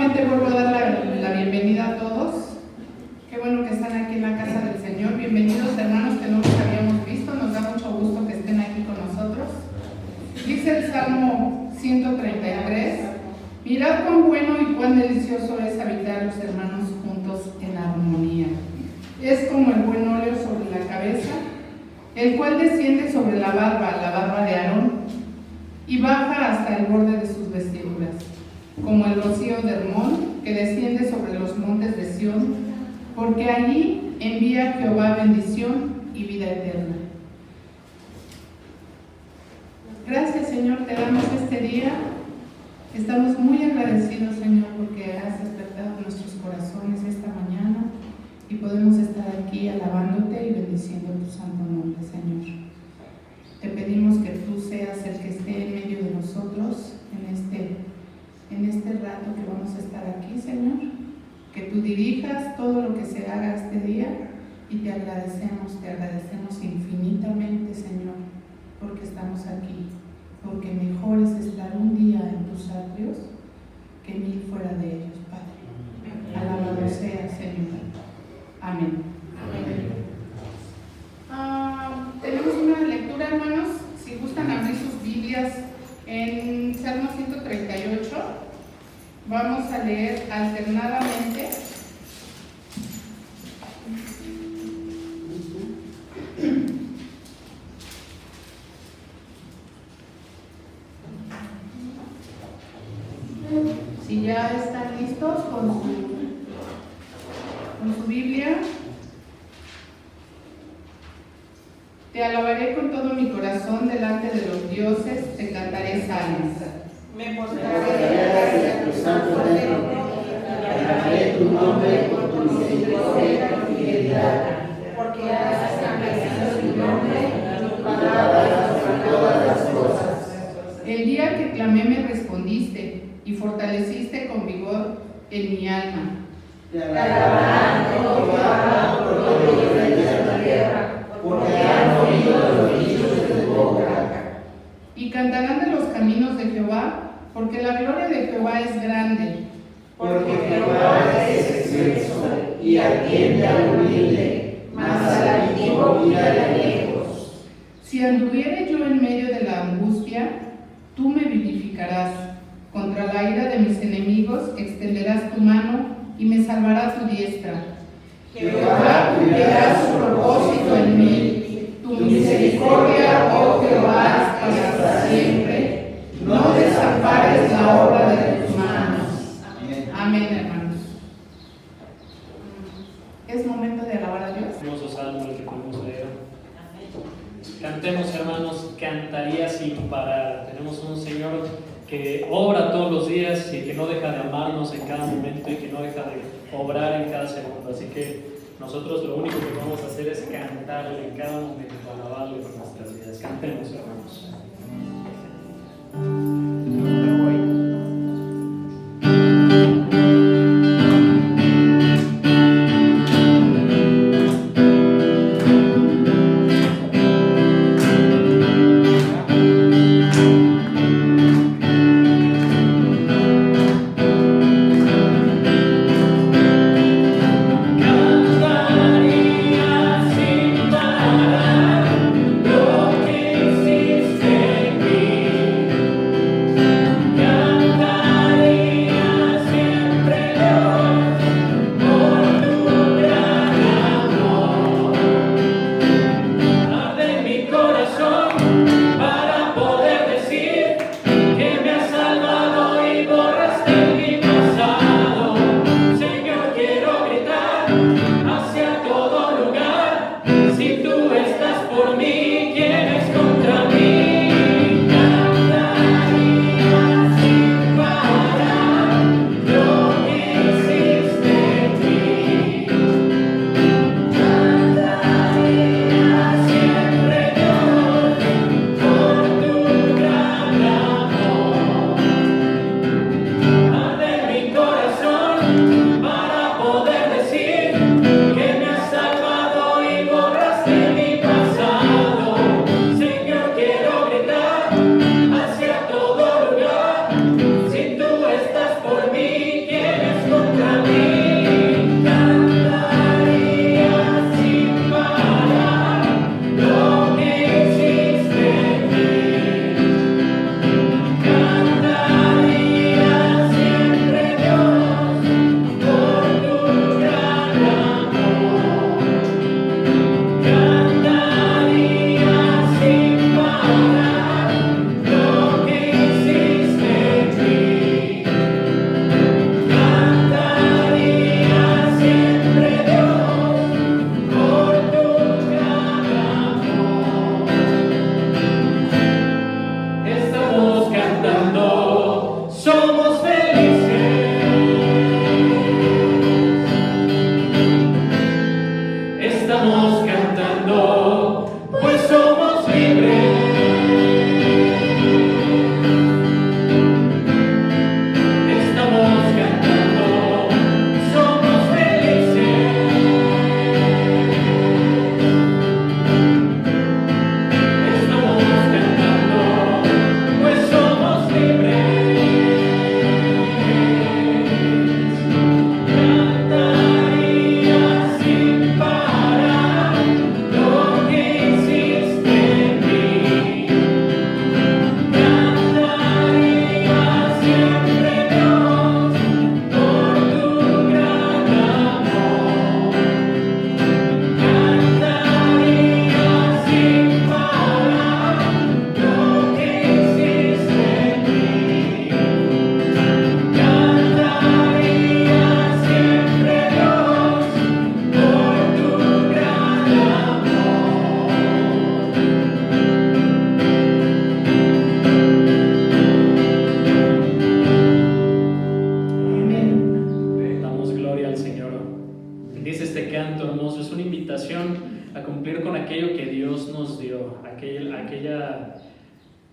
Nuevamente vuelvo a dar la bienvenida a todos. Qué bueno que están aquí en la casa del Señor. Bienvenidos, hermanos, que no los habíamos visto. Nos da mucho gusto que estén aquí con nosotros. Dice el Salmo 133: mirad cuán bueno y cuán delicioso es habitar los hermanos juntos en armonía. Es como el buen óleo sobre la cabeza, el cual desciende sobre la barba de Aarón, y baja hasta el borde de sus vestiduras, como el rocío de Hermón, que desciende sobre los montes de Sión, porque allí envía Jehová bendición y vida eterna. Gracias, Señor, te damos este día. Estamos muy agradecidos, Señor, porque has despertado nuestros corazones esta mañana y podemos estar aquí alabándote y bendiciendo tu santo nombre, Señor. Te pedimos que tú seas el que esté en medio de nosotros en este rato que vamos a estar aquí, Señor. Que tú dirijas todo lo que se haga este día y te agradecemos infinitamente, Señor, porque estamos aquí. Porque mejor es estar un día en tus atrios que 1000 fuera de ellos, Padre. Alabado sea, Señor. Amén. Tenemos una lectura, hermanos. Si gustan abrir sus Biblias en Salmo 138, vamos a leer alternadamente. Si ya están listos con su Biblia. Te alabaré con todo mi corazón delante de los dioses, te cantaré salmos. Me postraré hacia tu santo templo, alabaré tu nombre por tu misericordia y fidelidad, porque has establecido tu nombre y tu palabra sobre todas las cosas. El día que clamé me respondiste y fortaleciste con vigor en mi alma. Te alabarán Jehová por todos los reyes de la tierra, porque han oído los dichos de tu boca. Y cantarán de los caminos de Jehová, porque la gloria de Jehová es grande. Porque Jehová es excelso y atiende al humilde, mas al altivo mira de lejos. Si anduviere yo en medio de la angustia, tú me vivificarás. Contra la ira de mis enemigos extenderás tu mano y me salvará tu diestra. Jehová cumplirá su propósito en mí. Tu misericordia, oh Jehová, hasta siempre. No desampares la obra de tus manos. Amén, hermanos. Es momento de alabar a Dios. Hermoso salmo el que podemos leer. Cantemos, hermanos, cantaría sin parar. Tenemos un Señor que obra todos los días y que no deja de amarnos en cada momento y que no deja de obrar en cada segundo. Así que nosotros lo único que vamos a hacer es cantarle en cada momento, alabarle con nuestras vidas. Cantemos, hermanos. Cantaría sin parar lo que hiciste.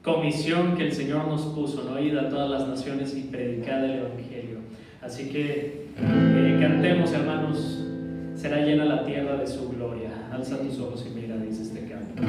comisión que el Señor nos puso, ¿no? Ir a todas las naciones y predicar el Evangelio. Así que cantemos, hermanos, será llena la tierra de su gloria. Alza tus ojos y mira, dice este canto.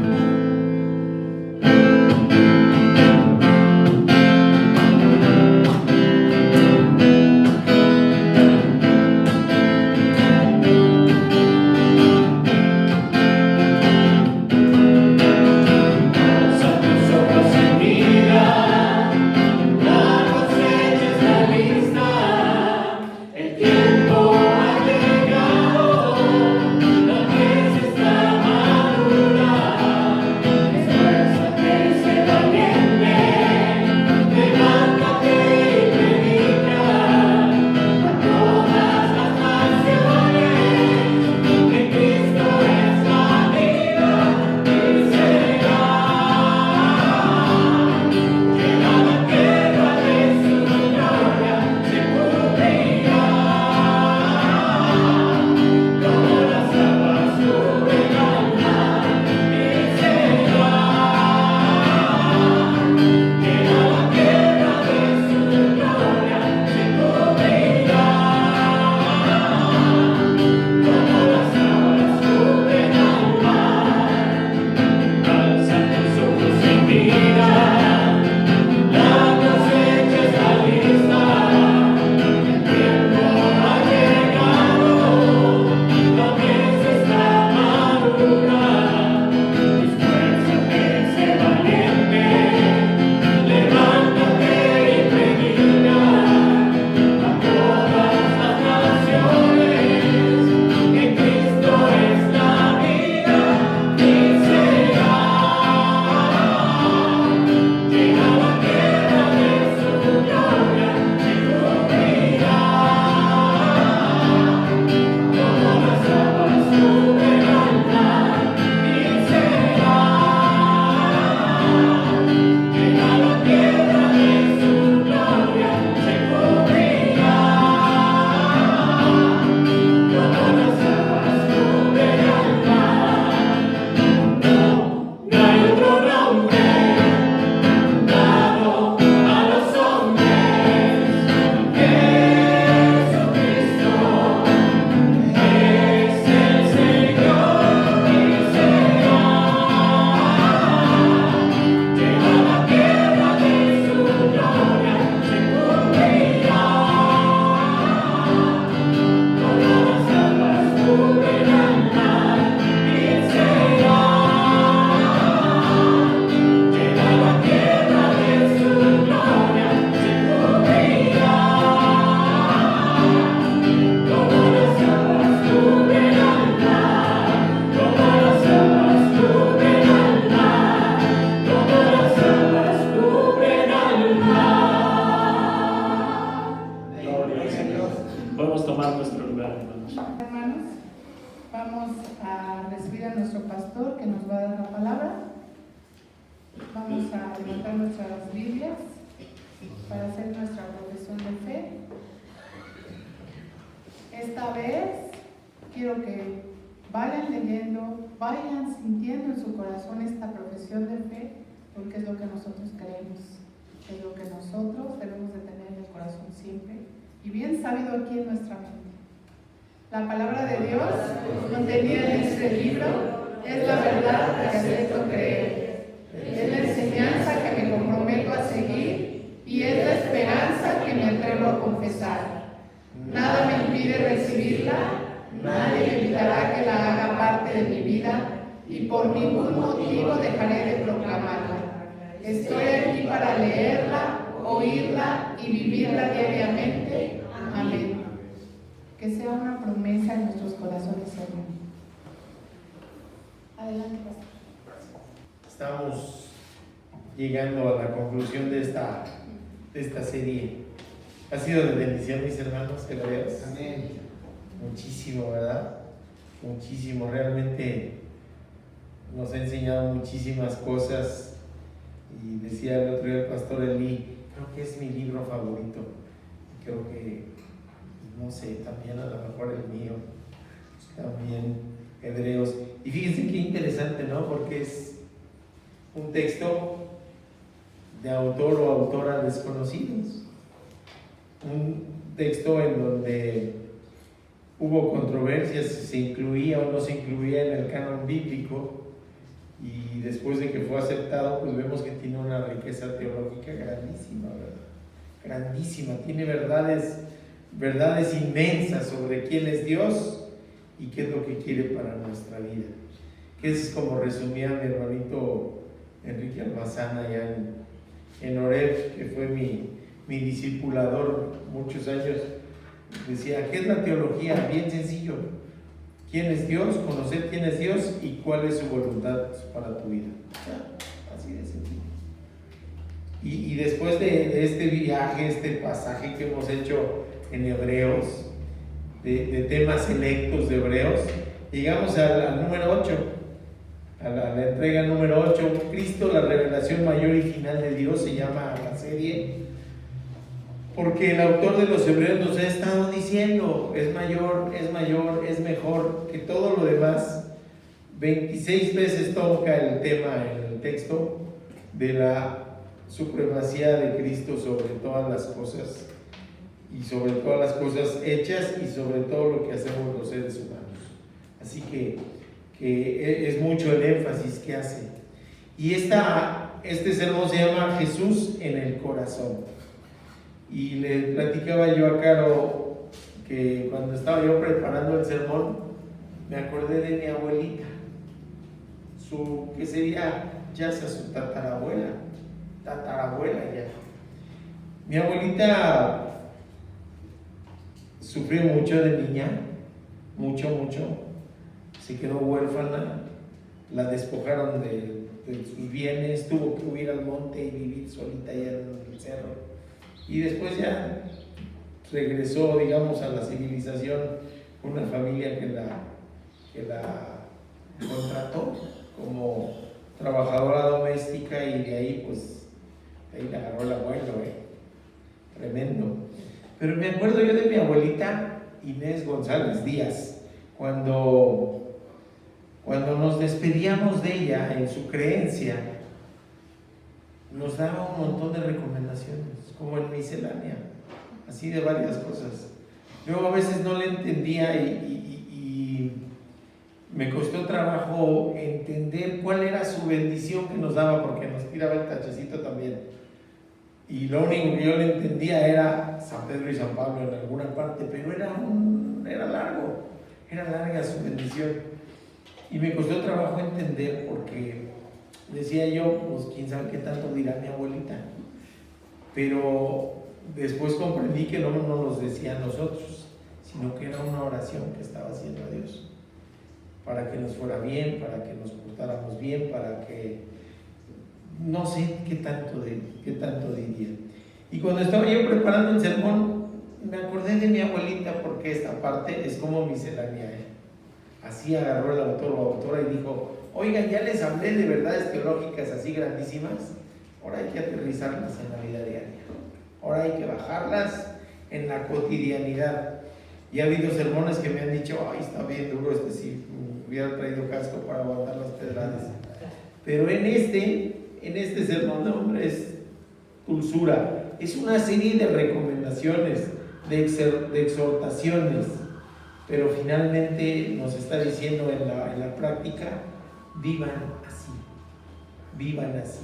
Porque es lo que nosotros creemos, es lo que nosotros debemos de tener en el corazón siempre y bien sabido aquí en nuestra mente. La palabra de Dios contenida en este libro es la verdad que acepto creer, es la enseñanza que me comprometo a seguir y es la esperanza que me atrevo a confesar. Nada me impide recibirla, nadie me evitará que la haga parte de mi vida y por ningún motivo dejaré de proclamarla. Estoy aquí para leerla, oírla y vivirla diariamente. Amén. Que sea una promesa en nuestros corazones, Señor. Adelante, pastor. Estamos llegando a la conclusión de esta serie. Ha sido de bendición, mis hermanos, que lo veas. Amén. Muchísimo, ¿verdad? Muchísimo. Realmente nos ha enseñado muchísimas cosas. Y decía el otro día el pastor Eli, creo que es mi libro favorito. Creo que, no sé, también a lo mejor el mío. También Hebreos. Y fíjense qué interesante, ¿no? Porque es un texto de autor o autora desconocidos. Un texto en donde hubo controversias si se incluía o no se incluía en el canon bíblico, y después de que fue aceptado, pues vemos que tiene una riqueza teológica grandísima, ¿verdad? Grandísima, tiene verdades inmensas sobre quién es Dios y qué es lo que quiere para nuestra vida. Que es como resumía mi hermanito Enrique Almazán allá en Oreb, que fue mi discipulador muchos años. Decía, ¿qué es la teología? Bien sencillo. ¿Quién es Dios? Conocer quién es Dios y cuál es su voluntad para tu vida. Así de sencillo. Y después de este viaje, este pasaje que hemos hecho en Hebreos, de temas selectos de Hebreos, llegamos al número 8, a la entrega número 8, Cristo, la revelación mayor y final de Dios, se llama la serie, porque el autor de los Hebreos nos ha estado diciendo, es mayor, es mejor que todo lo demás. 26 veces toca el tema en el texto de la supremacía de Cristo sobre todas las cosas, y sobre todas las cosas hechas, y sobre todo lo que hacemos los seres humanos. Así que es mucho el énfasis que hace. Y este sermón se llama Jesús en el corazón. Y le platicaba yo a Caro que cuando estaba yo preparando el sermón, me acordé de mi abuelita, que sería ya sea su tatarabuela ya. Mi abuelita sufrió mucho de niña, mucho. Se quedó huérfana, la despojaron de sus bienes, tuvo que huir al monte y vivir solita allá en el cerro. Y después ya regresó, digamos, a la civilización, una familia que la contrató como trabajadora doméstica, y de ahí pues ahí la agarró el abuelo, tremendo. Pero me acuerdo yo de mi abuelita Inés González Díaz, cuando nos despedíamos de ella en su creencia, nos daba un montón de recomendaciones, como en miscelánea, así de varias cosas. Yo a veces no le entendía y me costó trabajo entender cuál era su bendición que nos daba, porque nos tiraba el tachecito también. Y lo único que yo le entendía era San Pedro y San Pablo en alguna parte, pero era larga su bendición. Y me costó trabajo entender, porque decía yo, pues quién sabe qué tanto dirá mi abuelita. Pero después comprendí que no nos decía a nosotros, sino que era una oración que estaba haciendo a Dios, para que nos fuera bien, para que nos portáramos bien, para que no sé qué tanto diría. Y cuando estaba yo preparando el sermón, me acordé de mi abuelita, porque esta parte es como miscelánea. Así agarró el autor o autora y dijo, oigan, ya les hablé de verdades teológicas así grandísimas, ahora hay que aterrizarlas en la vida diaria, ahora hay que bajarlas en la cotidianidad. Y ha habido sermones que me han dicho, ay, está bien duro sí, hubiera traído casco para aguantar las pedradas. Pero en este sermón, hombre, es dulzura, es una serie de recomendaciones, de exhortaciones, pero finalmente nos está diciendo en la práctica, vivan así.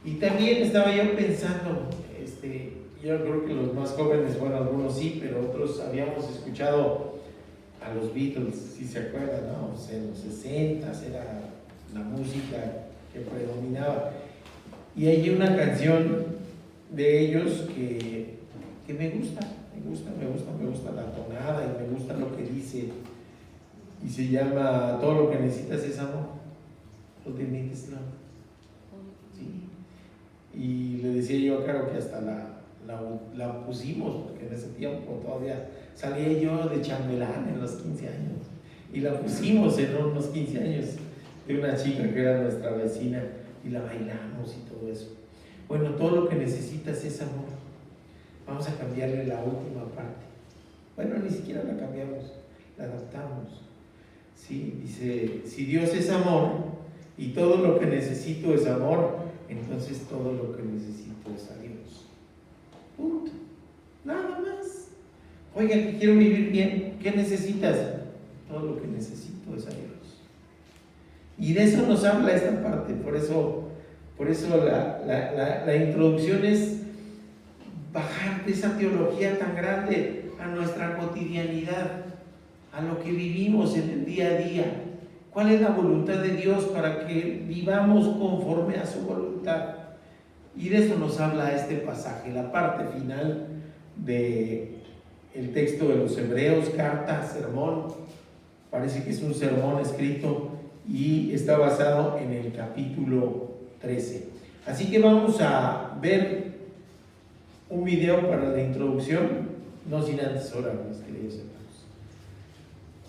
Y también estaba yo pensando, yo creo que los más jóvenes, bueno, algunos sí, pero otros habíamos escuchado a los Beatles, si se acuerdan, ¿no? O sea, en los 60s era la música que predominaba. Y hay una canción de ellos que me gusta la tonada y me gusta lo que dice, y se llama Todo lo que necesitas es amor. All you need is love. ¿Sí? Y le decía yo a Caro que hasta la pusimos, porque en ese tiempo todavía salía yo de chambelán en los 15 años, y la pusimos en unos 15 años de una chica que era nuestra vecina, y la bailamos y todo eso. Bueno, todo lo que necesitas es amor. Vamos a cambiarle la última parte. Bueno, ni siquiera la cambiamos, la adaptamos. Sí, dice, si Dios es amor y todo lo que necesito es amor, entonces todo lo que necesito es a Dios. Punto. Nada más. Oiga, que quiero vivir bien, ¿qué necesitas? Todo lo que necesito es a Dios. Y de eso nos habla esta parte, por eso la introducción es bajar de esa teología tan grande a nuestra cotidianidad, a lo que vivimos en el día a día. ¿Cuál es la voluntad de Dios para que vivamos conforme a su voluntad? Y de eso nos habla este pasaje, la parte final del texto de los Hebreos, carta, sermón. Parece que es un sermón escrito y está basado en el capítulo 13. Así que vamos a ver un video para la introducción, no sin antes orar, mis queridos hermanos.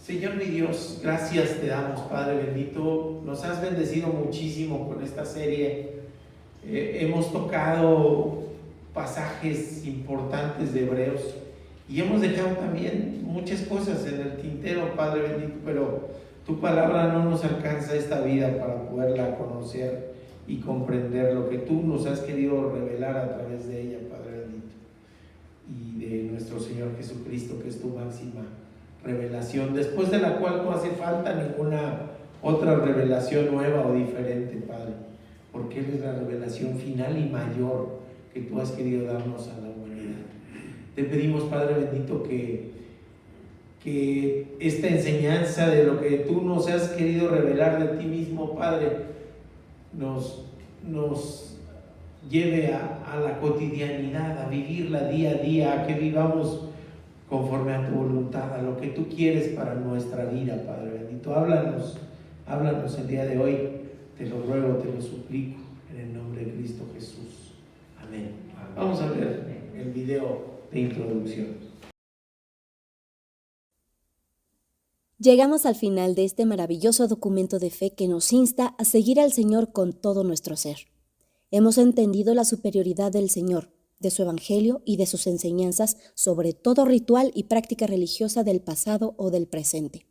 Señor mi Dios, gracias te damos, Padre bendito. Nos has bendecido muchísimo con esta serie. Hemos tocado pasajes importantes de Hebreos y hemos dejado también muchas cosas en el tintero, Padre bendito, pero tu palabra no nos alcanza esta vida para poderla conocer y comprender lo que tú nos has querido revelar a través de ella, Padre bendito, y de nuestro Señor Jesucristo, que es tu máxima revelación, después de la cual no hace falta ninguna otra revelación nueva o diferente, Padre, porque Él es la revelación final y mayor que tú has querido darnos a la humanidad. Te pedimos, Padre bendito, que esta enseñanza de lo que tú nos has querido revelar de ti mismo, Padre, nos lleve a la cotidianidad, a vivirla día a día, a que vivamos conforme a tu voluntad, a lo que tú quieres para nuestra vida, Padre bendito. Háblanos el día de hoy, te lo ruego, te lo suplico, en el nombre de Cristo Jesús. Amén. Vamos a ver el video de introducción. Llegamos al final de este maravilloso documento de fe que nos insta a seguir al Señor con todo nuestro ser. Hemos entendido la superioridad del Señor, de su Evangelio y de sus enseñanzas sobre todo ritual y práctica religiosa del pasado o del presente.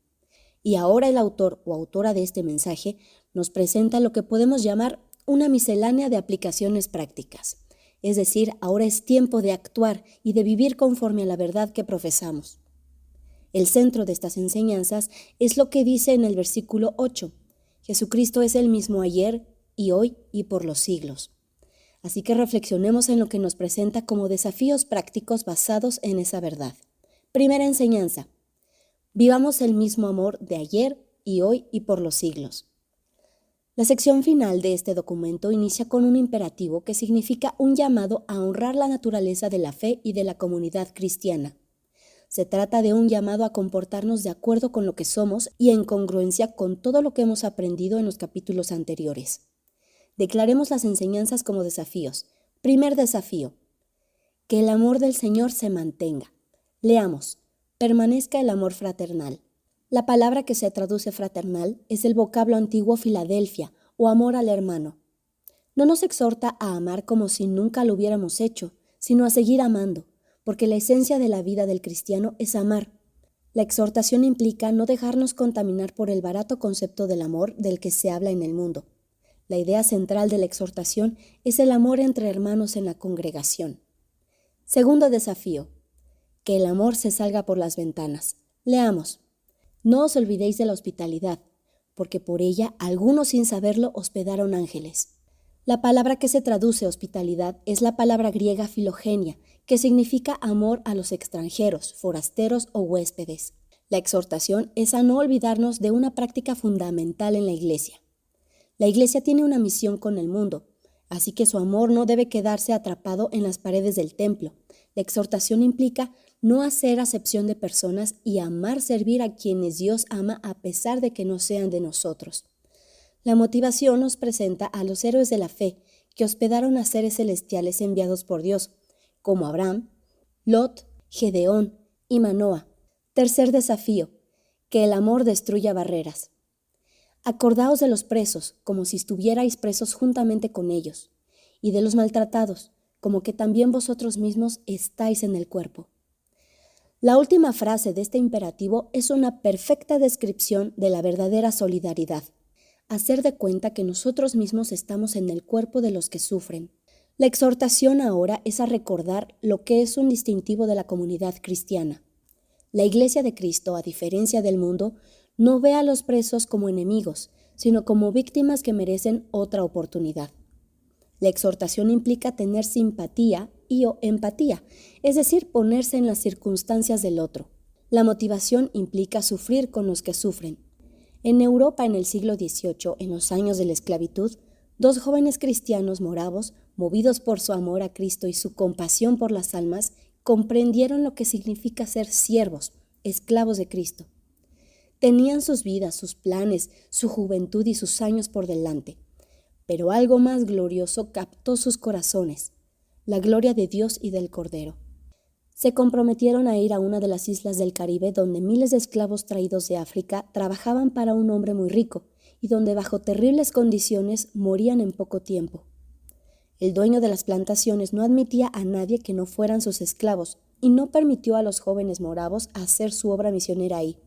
Y ahora el autor o autora de este mensaje nos presenta lo que podemos llamar una miscelánea de aplicaciones prácticas. Es decir, ahora es tiempo de actuar y de vivir conforme a la verdad que profesamos. El centro de estas enseñanzas es lo que dice en el versículo 8. Jesucristo es el mismo ayer y hoy y por los siglos. Así que reflexionemos en lo que nos presenta como desafíos prácticos basados en esa verdad. Primera enseñanza. Vivamos el mismo amor de ayer y hoy y por los siglos. La sección final de este documento inicia con un imperativo que significa un llamado a honrar la naturaleza de la fe y de la comunidad cristiana. Se trata de un llamado a comportarnos de acuerdo con lo que somos y en congruencia con todo lo que hemos aprendido en los capítulos anteriores. Declaremos las enseñanzas como desafíos. Primer desafío. Que el amor del Señor se mantenga. Leamos. Permanezca el amor fraternal. La palabra que se traduce fraternal es el vocablo antiguo Filadelfia o amor al hermano. No nos exhorta a amar como si nunca lo hubiéramos hecho, sino a seguir amando, porque la esencia de la vida del cristiano es amar. La exhortación implica no dejarnos contaminar por el barato concepto del amor del que se habla en el mundo. La idea central de la exhortación es el amor entre hermanos en la congregación. Segundo desafío. Que el amor se salga por las ventanas. Leamos. No os olvidéis de la hospitalidad, porque por ella algunos sin saberlo hospedaron ángeles. La palabra que se traduce hospitalidad es la palabra griega filogenia, que significa amor a los extranjeros, forasteros o huéspedes. La exhortación es a no olvidarnos de una práctica fundamental en la Iglesia. La Iglesia tiene una misión con el mundo, así que su amor no debe quedarse atrapado en las paredes del templo. La exhortación implica no hacer acepción de personas y amar servir a quienes Dios ama a pesar de que no sean de nosotros. La motivación nos presenta a los héroes de la fe que hospedaron a seres celestiales enviados por Dios, como Abraham, Lot, Gedeón y Manoa. Tercer desafío, que el amor destruya barreras. Acordaos de los presos, como si estuvierais presos juntamente con ellos, y de los maltratados, como que también vosotros mismos estáis en el cuerpo. La última frase de este imperativo es una perfecta descripción de la verdadera solidaridad. hacer de cuenta que nosotros mismos estamos en el cuerpo de los que sufren. La exhortación ahora es a recordar lo que es un distintivo de la comunidad cristiana. La Iglesia de Cristo, a diferencia del mundo, no ve a los presos como enemigos, sino como víctimas que merecen otra oportunidad. La exhortación implica tener simpatía o empatía, es decir, ponerse en las circunstancias del otro. La motivación implica sufrir con los que sufren. En Europa en el siglo XVIII, en los años de la esclavitud, 2 jóvenes cristianos moravos, movidos por su amor a Cristo y su compasión por las almas, comprendieron lo que significa ser siervos, esclavos de Cristo. Tenían sus vidas, sus planes, su juventud y sus años por delante. Pero algo más glorioso captó sus corazones, la gloria de Dios y del Cordero. Se comprometieron a ir a una de las islas del Caribe donde miles de esclavos traídos de África trabajaban para un hombre muy rico y donde bajo terribles condiciones morían en poco tiempo. El dueño de las plantaciones no admitía a nadie que no fueran sus esclavos y no permitió a los jóvenes moravos hacer su obra misionera ahí.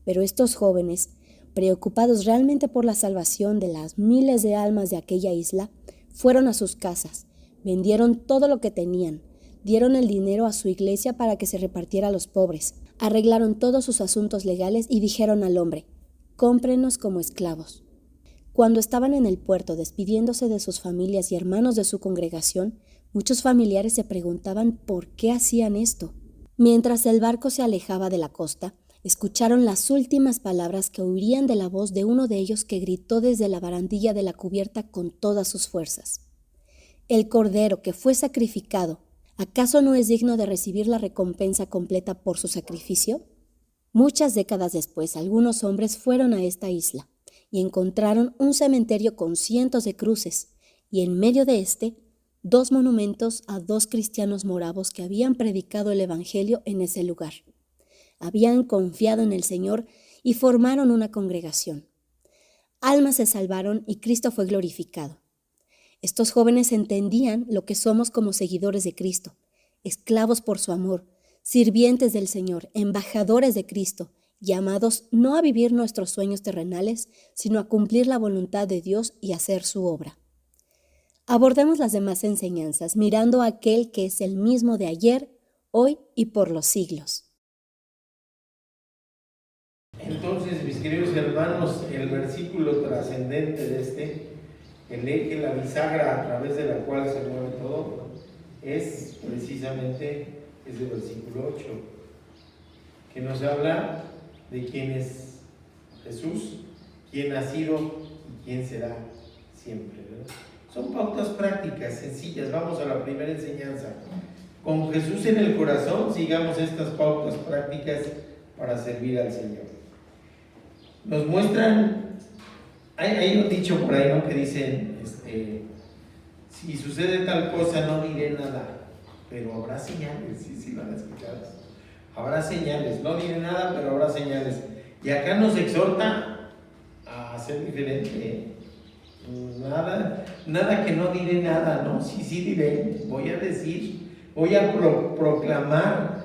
Pero estos jóvenes, preocupados realmente por la salvación de las miles de almas de aquella isla, fueron a sus casas, vendieron todo lo que tenían, dieron el dinero a su iglesia para que se repartiera a los pobres, arreglaron todos sus asuntos legales y dijeron al hombre: cómprenos como esclavos. Cuando estaban en el puerto despidiéndose de sus familias y hermanos de su congregación, muchos familiares se preguntaban por qué hacían esto. Mientras el barco se alejaba de la costa, escucharon las últimas palabras que oirían de la voz de uno de ellos que gritó desde la barandilla de la cubierta con todas sus fuerzas: el Cordero que fue sacrificado, ¿acaso no es digno de recibir la recompensa completa por su sacrificio? Muchas décadas después, algunos hombres fueron a esta isla y encontraron un cementerio con cientos de cruces, y en medio de 2 monumentos a 2 cristianos moravos que habían predicado el Evangelio en ese lugar. Habían confiado en el Señor y formaron una congregación. Almas se salvaron y Cristo fue glorificado. Estos jóvenes entendían lo que somos como seguidores de Cristo, esclavos por su amor, sirvientes del Señor, embajadores de Cristo, llamados no a vivir nuestros sueños terrenales, sino a cumplir la voluntad de Dios y hacer su obra. Abordemos las demás enseñanzas mirando a aquel que es el mismo de ayer, hoy y por los siglos. Entonces, mis queridos hermanos, el versículo trascendente de el eje, la bisagra a través de la cual se mueve todo, es precisamente ese versículo 8, que nos habla de quién es Jesús, quién ha sido y quién será siempre, ¿verdad? Son pautas prácticas, sencillas. Vamos a la primera enseñanza. Con Jesús en el corazón, sigamos estas pautas prácticas para servir al Señor. Nos muestran, hay un dicho por ahí, ¿no?, que dicen, si sucede tal cosa no diré nada, pero habrá señales. Sí lo han escuchado. Habrá señales, no diré nada, pero habrá señales. Y acá nos exhorta a ser diferente, ¿eh? Nada que no diré nada, ¿no? Sí diré, voy a decir, voy a proclamar.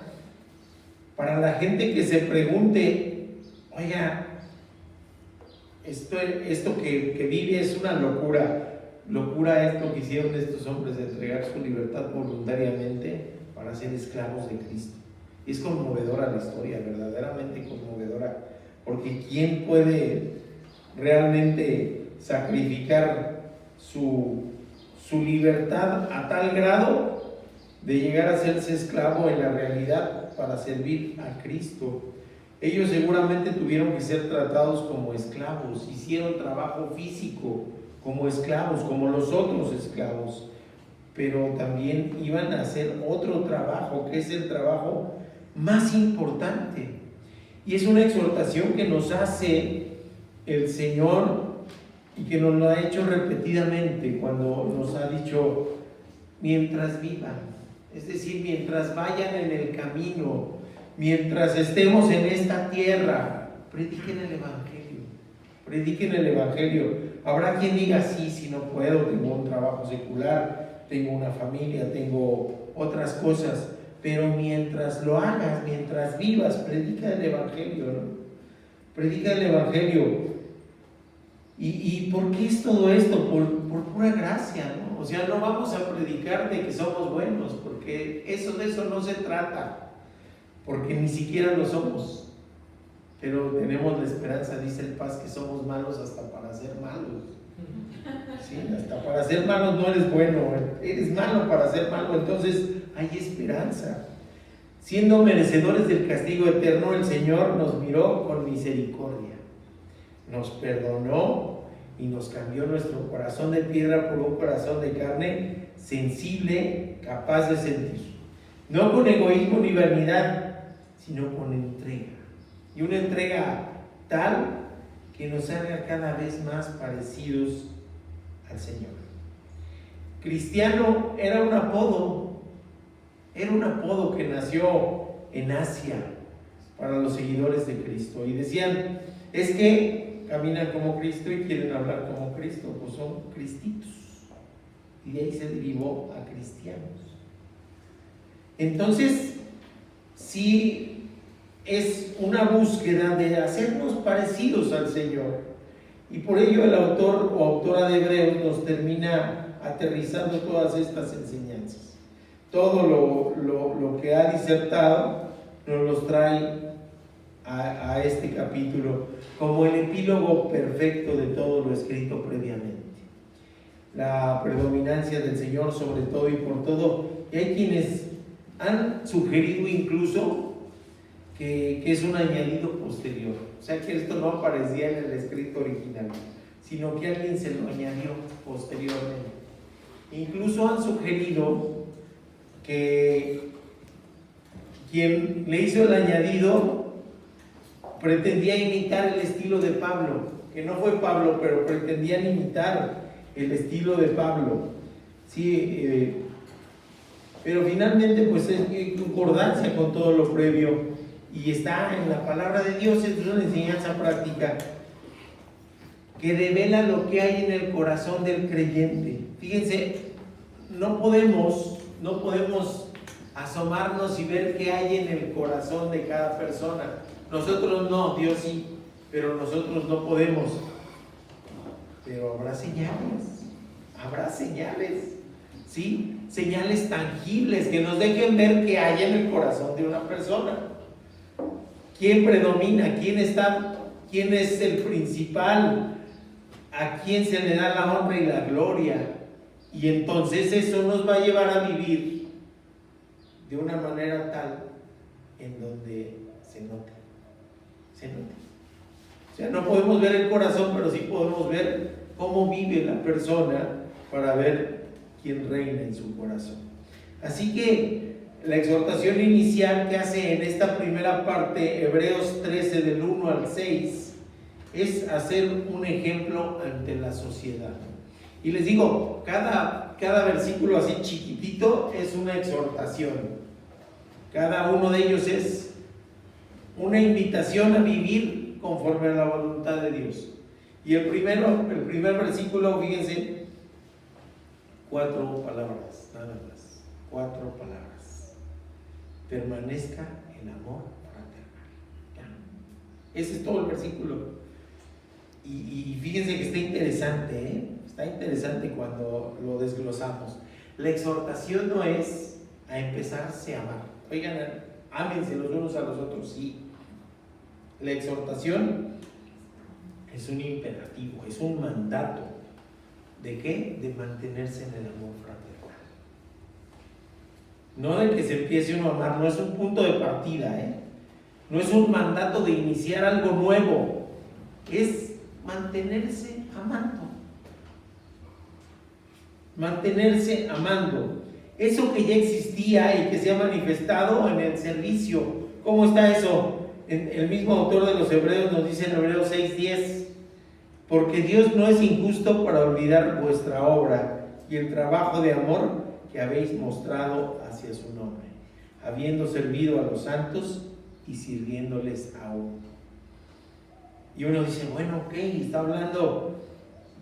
Para la gente que se pregunte, oiga, esto que vive es una locura. Locura es lo que hicieron estos hombres de entregar su libertad voluntariamente para ser esclavos de Cristo. Es conmovedora la historia, verdaderamente conmovedora, porque ¿quién puede realmente sacrificar su libertad a tal grado de llegar a hacerse esclavo en la realidad para servir a Cristo? Ellos seguramente tuvieron que ser tratados como esclavos, hicieron trabajo físico como esclavos, como los otros esclavos, pero también iban a hacer otro trabajo, que es el trabajo más importante. Y es una exhortación que nos hace el Señor y que nos lo ha hecho repetidamente cuando nos ha dicho: mientras vivan, es decir, mientras vayan en el camino, mientras estemos en esta tierra, prediquen el Evangelio, prediquen el Evangelio. Habrá quien diga: sí, si no puedo, tengo un trabajo secular, tengo una familia, tengo otras cosas, pero mientras lo hagas, mientras vivas, predica el Evangelio, ¿no? Predica el Evangelio. ¿Y por qué es todo esto? Por pura gracia, ¿no? O sea, no vamos a predicar de que somos buenos, porque de eso no se trata, porque ni siquiera lo somos. Pero tenemos la esperanza, dice el Paz, que somos malos hasta para ser malos. Sí, hasta para ser malos no eres bueno, eres malo para ser malo, entonces hay esperanza. Siendo merecedores del castigo eterno, el Señor nos miró con misericordia, nos perdonó y nos cambió nuestro corazón de piedra por un corazón de carne sensible, capaz de sentir. No con egoísmo ni vanidad, sino con entrega. Y una entrega tal que nos haga cada vez más parecidos al Señor. Cristiano era un apodo que nació en Asia para los seguidores de Cristo. Y decían, es que caminan como Cristo y quieren hablar como Cristo, pues son cristitos. Y de ahí se derivó a cristianos. Entonces, sí es una búsqueda de hacernos parecidos al Señor. Y por ello el autor o autora de Hebreos nos termina aterrizando todas estas enseñanzas. Todo lo que ha disertado nos los trae a este capítulo como el epílogo perfecto de todo lo escrito previamente. La predominancia del Señor sobre todo y por todo. Y hay quienes han sugerido incluso que es un añadido posterior. O sea que esto no aparecía en el escrito original, sino que alguien se lo añadió posteriormente. Incluso han sugerido que quien le hizo el añadido pretendía imitar el estilo de Pablo, que no fue Pablo, pero pretendían imitar el estilo de Pablo. Sí, pero finalmente pues es concordancia con todo lo previo y está en la palabra de Dios. Es una enseñanza práctica que revela lo que hay en el corazón del creyente. Fíjense, no podemos asomarnos y ver qué hay en el corazón de cada persona. Nosotros no, Dios sí, pero nosotros no podemos. Pero habrá señales, ¿sí? Señales tangibles que nos dejen ver qué hay en el corazón de una persona. ¿Quién predomina? ¿Quién es el principal? ¿A quién se le da la honra y la gloria? Y entonces eso nos va a llevar a vivir de una manera tal en donde se note. O sea, no podemos ver el corazón, pero sí podemos ver cómo vive la persona para ver quién reina en su corazón. Así que la exhortación inicial que hace en esta primera parte, Hebreos 13 del 1 al 6, es hacer un ejemplo ante la sociedad. Y les digo, cada versículo así chiquitito es una exhortación. Cada uno de ellos es una invitación a vivir conforme a la voluntad de Dios. Y el primer versículo, fíjense, 4 palabras, nada más, 4 palabras. Permanezca el amor fraternal. Ese es todo el versículo. Y fíjense que está interesante, está interesante cuando lo desglosamos. La exhortación no es a empezarse a amar. Oigan, ámense los unos a los otros, sí. La exhortación es un imperativo, es un mandato. ¿De qué? De mantenerse en el amor fraternal. No de que se empiece uno a amar, no es un punto de partida, no es un mandato de iniciar algo nuevo, es mantenerse amando. Mantenerse amando. Eso que ya existía y que se ha manifestado en el servicio. ¿Cómo está eso? El mismo autor de los Hebreos nos dice en Hebreos 6:10: porque Dios no es injusto para olvidar vuestra obra y el trabajo de amor que habéis mostrado hacia su nombre, habiendo servido a los santos y sirviéndoles aún. Y uno dice, bueno, ok, está hablando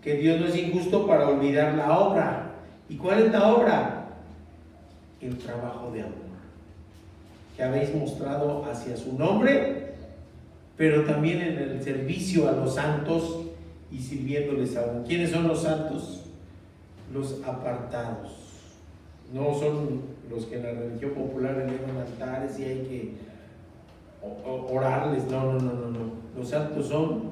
que Dios no es injusto para olvidar la obra. ¿Y cuál es la obra? El trabajo de amor que habéis mostrado hacia su nombre, pero también en el servicio a los santos y sirviéndoles aún. ¿Quiénes son los santos? Los apartados. No son los que en la religión popular elevan altares y hay que orarles. No. Los santos son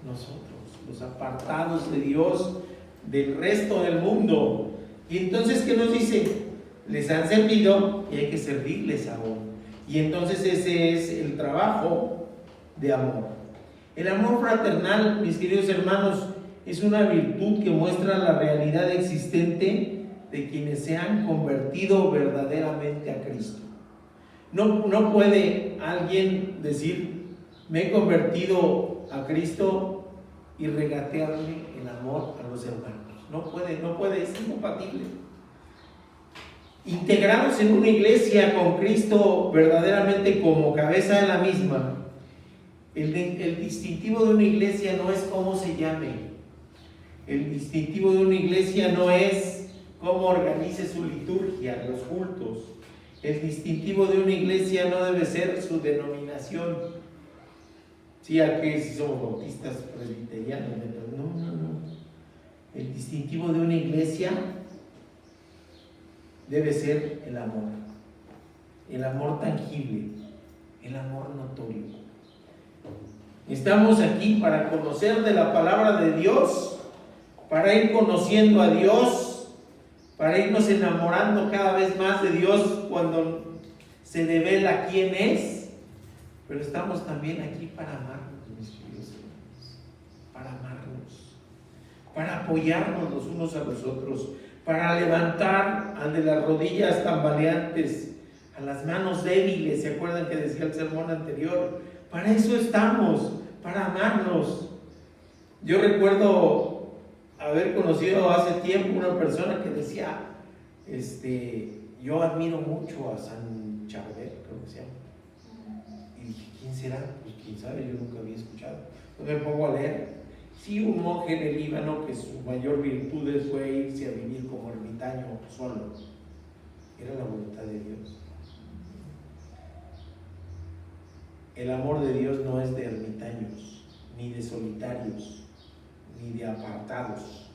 nosotros, los apartados de Dios del resto del mundo. Y entonces, ¿qué nos dice? Les han servido y hay que servirles aún. Y entonces ese es el trabajo de amor. El amor fraternal, mis queridos hermanos, es una virtud que muestra la realidad existente de quienes se han convertido verdaderamente a Cristo. No puede alguien decir, me he convertido a Cristo y regatearle el amor a los hermanos. No puede, es incompatible. Integrados en una iglesia con Cristo verdaderamente como cabeza de la misma, el distintivo de una iglesia no es cómo se llame. El distintivo de una iglesia no es cómo organice su liturgia, los cultos. El distintivo de una iglesia no debe ser su denominación. Sí, aquí si somos bautistas, presbiterianos, no. El distintivo de una iglesia debe ser el amor tangible, el amor notorio. Estamos aquí para conocer de la palabra de Dios, para ir conociendo a Dios, para irnos enamorando cada vez más de Dios cuando se devela quién es, pero estamos también aquí para amarnos, mis queridos hermanos, para amarnos, para apoyarnos los unos a los otros, para levantar al de las rodillas tambaleantes, a las manos débiles. ¿Se acuerdan que decía el sermón anterior? Para eso estamos, para amarnos. Yo recuerdo haber conocido hace tiempo una persona que decía, yo admiro mucho a San Charbel, creo que se llama. Y dije, ¿quién será? Pues quién sabe, yo nunca había escuchado. Entonces me pongo a leer. Sí, un monje en el Líbano que su mayor virtud fue irse a vivir como ermitaño solo. Era la voluntad de Dios. El amor de Dios no es de ermitaños, ni de solitarios, ni de apartados.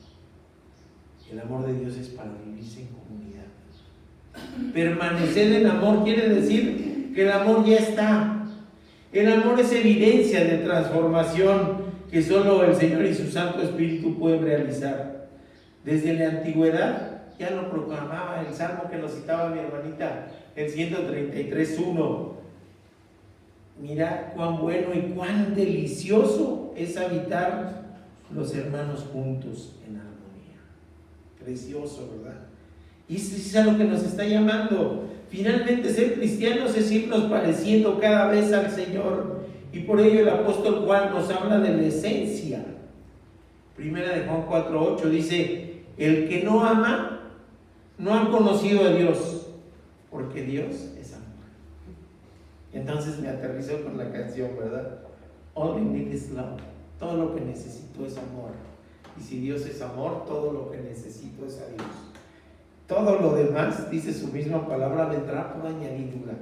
El amor de Dios es para vivirse en comunidad. Permanecer en amor quiere decir que el amor ya está. El amor es evidencia de transformación que solo el Señor y su Santo Espíritu pueden realizar. Desde la antigüedad ya lo proclamaba el salmo que nos citaba mi hermanita, el 133:1. Mirad cuán bueno y cuán delicioso es habitar los hermanos juntos en armonía. Precioso, ¿verdad? Y eso es a lo que nos está llamando. Finalmente, ser cristianos es irnos pareciendo cada vez al Señor. Y por ello el apóstol Juan nos habla de la esencia. Primera de Juan 4:8 dice, el que no ama no ha conocido a Dios, porque Dios es amor. Entonces me aterrizó con la canción, ¿verdad? All we need is love. Todo lo que necesito es amor. Y si Dios es amor, todo lo que necesito es a Dios. Todo lo demás, dice su misma palabra, vendrá por añadidura.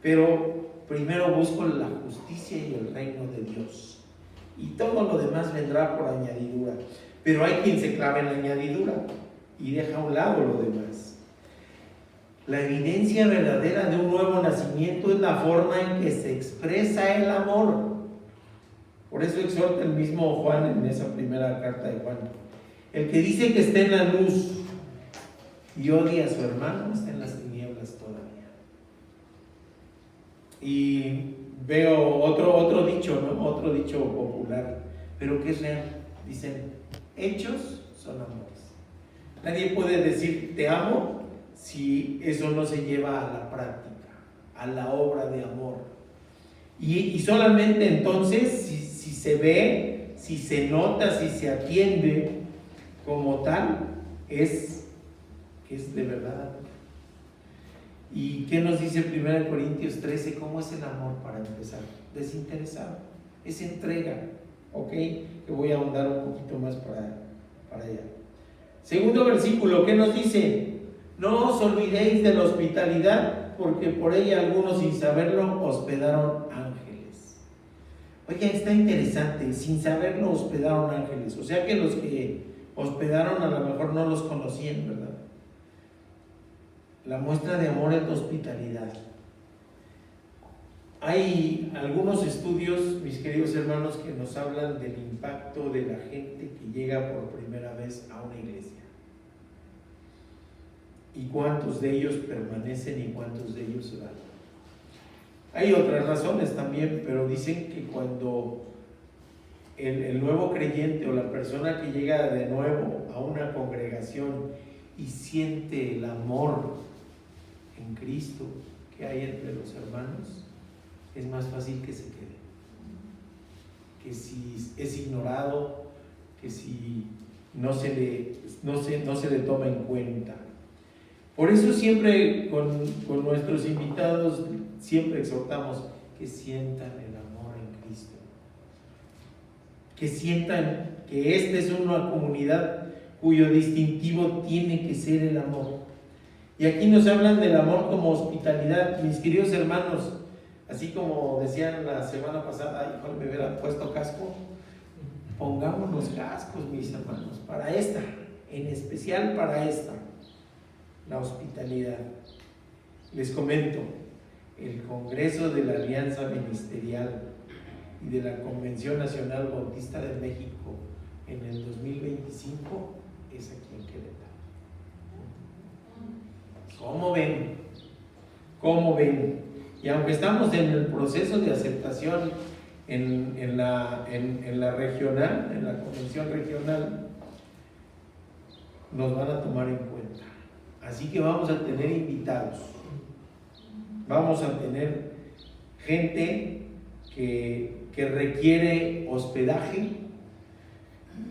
Pero primero busco la justicia y el reino de Dios. Y todo lo demás vendrá por añadidura. Pero hay quien se clava en la añadidura y deja a un lado lo demás. La evidencia verdadera de un nuevo nacimiento es la forma en que se expresa el amor. Por eso exhorta el mismo Juan en esa primera carta de Juan. El que dice que está en la luz y odia a su hermano está en las tinieblas todavía. Y veo otro dicho, ¿no? Otro dicho popular, pero que es real. Dicen, hechos son amores. Nadie puede decir te amo si eso no se lleva a la práctica, a la obra de amor. Y solamente entonces, si se ve, si se nota, si se atiende como tal, es de verdad. ¿Y qué nos dice 1 Corintios 13? ¿Cómo es el amor para empezar? Desinteresado, es entrega, ¿ok? Que voy a ahondar un poquito más para allá. Segundo versículo, ¿qué nos dice? No os olvidéis de la hospitalidad, porque por ella algunos sin saberlo hospedaron ángeles. Oiga, está interesante, sin saberlo hospedaron ángeles, o sea que los que hospedaron a lo mejor no los conocían, ¿verdad? La muestra de amor es la hospitalidad. Hay algunos estudios, mis queridos hermanos, que nos hablan del impacto de la gente que llega por primera vez a una iglesia. Y cuántos de ellos permanecen y cuántos de ellos se van. Hay otras razones también, pero dicen que cuando el nuevo creyente o la persona que llega de nuevo a una congregación y siente el amor en Cristo que hay entre los hermanos, es más fácil que se quede. Que si es ignorado, que si no se le toma en cuenta. Por eso siempre con nuestros invitados siempre exhortamos que sientan el amor en Cristo, que sientan que esta es una comunidad cuyo distintivo tiene que ser el amor. Y aquí nos hablan del amor como hospitalidad, mis queridos hermanos, así como decían la semana pasada, híjole, me hubiera puesto casco, pongamos los cascos, mis hermanos, para esta, en especial para esta, la hospitalidad. Les comento, el Congreso de la Alianza Ministerial y de la Convención Nacional Bautista de México en el 2025 es aquí en Querétaro. ¿Cómo ven? ¿Cómo ven? Y aunque estamos en el proceso de aceptación en la regional, en la convención regional, nos van a tomar en cuenta. Así que vamos a tener invitados, vamos a tener gente que requiere hospedaje,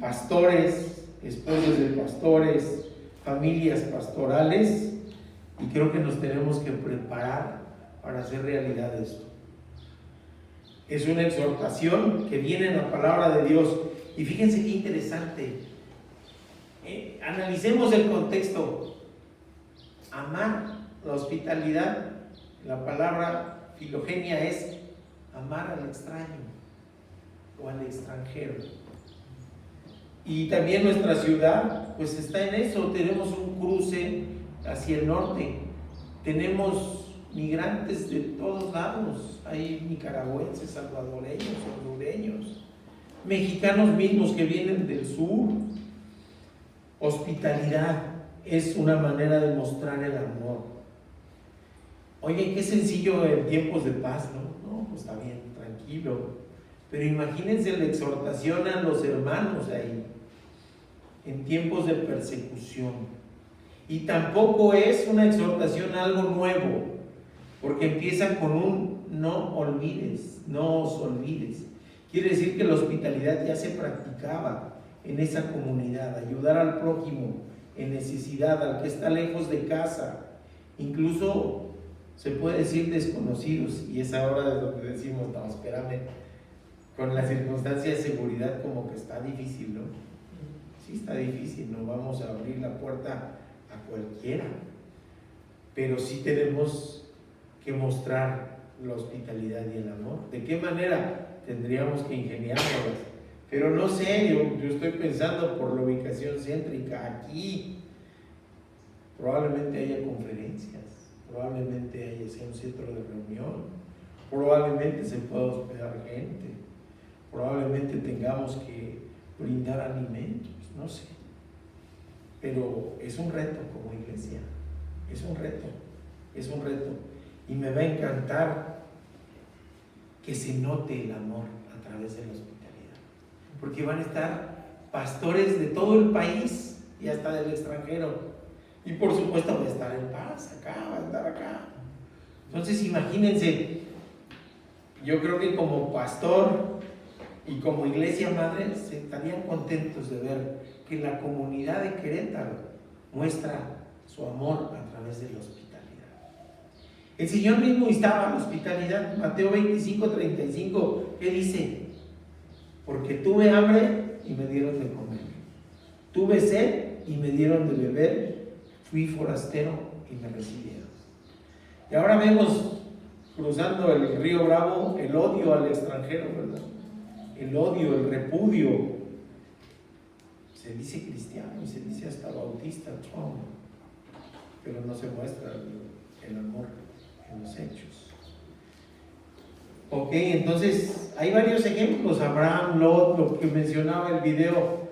pastores, esposos de pastores, familias pastorales, y creo que nos tenemos que preparar para hacer realidad esto. Es una exhortación que viene en la palabra de Dios, y fíjense qué interesante. Analicemos el contexto. Amar, la hospitalidad, la palabra filogenia es amar al extraño o al extranjero. Y también nuestra ciudad pues está en eso. Tenemos un cruce hacia el norte, tenemos migrantes de todos lados, hay nicaragüenses, salvadoreños, hondureños, mexicanos mismos que vienen del sur. Hospitalidad es una manera de mostrar el amor. Oye, qué sencillo en tiempos de paz, ¿no? No, pues está bien, tranquilo. Pero imagínense la exhortación a los hermanos ahí, en tiempos de persecución. Y tampoco es una exhortación a algo nuevo, porque empieza con un no olvides, no os olvides. Quiere decir que la hospitalidad ya se practicaba en esa comunidad, ayudar al prójimo en necesidad, al que está lejos de casa, incluso se puede decir desconocidos, y es ahora de lo que decimos, no, espérame, con la circunstancia de seguridad como que está difícil, ¿no? Sí está difícil, no vamos a abrir la puerta a cualquiera, pero sí tenemos que mostrar la hospitalidad y el amor. ¿De qué manera? Tendríamos que ingeniárnoslas. Pero no sé, yo estoy pensando por la ubicación céntrica. Aquí probablemente haya conferencias, probablemente haya sea un centro de reunión, probablemente se pueda hospedar gente, probablemente tengamos que brindar alimentos, no sé. Pero es un reto como iglesia, es un reto. Y me va a encantar que se note el amor a través de la hospitalidad. Porque van a estar pastores de todo el país y hasta del extranjero. Y por supuesto va a estar en paz acá, va a estar acá. Entonces imagínense, yo creo que como pastor y como iglesia madre se estarían contentos de ver que la comunidad de Querétaro muestra su amor a través de la hospitalidad. El Señor mismo instaba la hospitalidad. Mateo 25:35, ¿qué dice? Porque tuve hambre y me dieron de comer, tuve sed y me dieron de beber, fui forastero y me recibieron. Y ahora vemos cruzando el río Bravo el odio al extranjero, ¿verdad? el odio, el repudio. Se dice cristiano y se dice hasta bautista, Trump, pero no se muestra el amor en los hechos. Ok, entonces hay varios ejemplos: Abraham, Lot, lo que mencionaba el video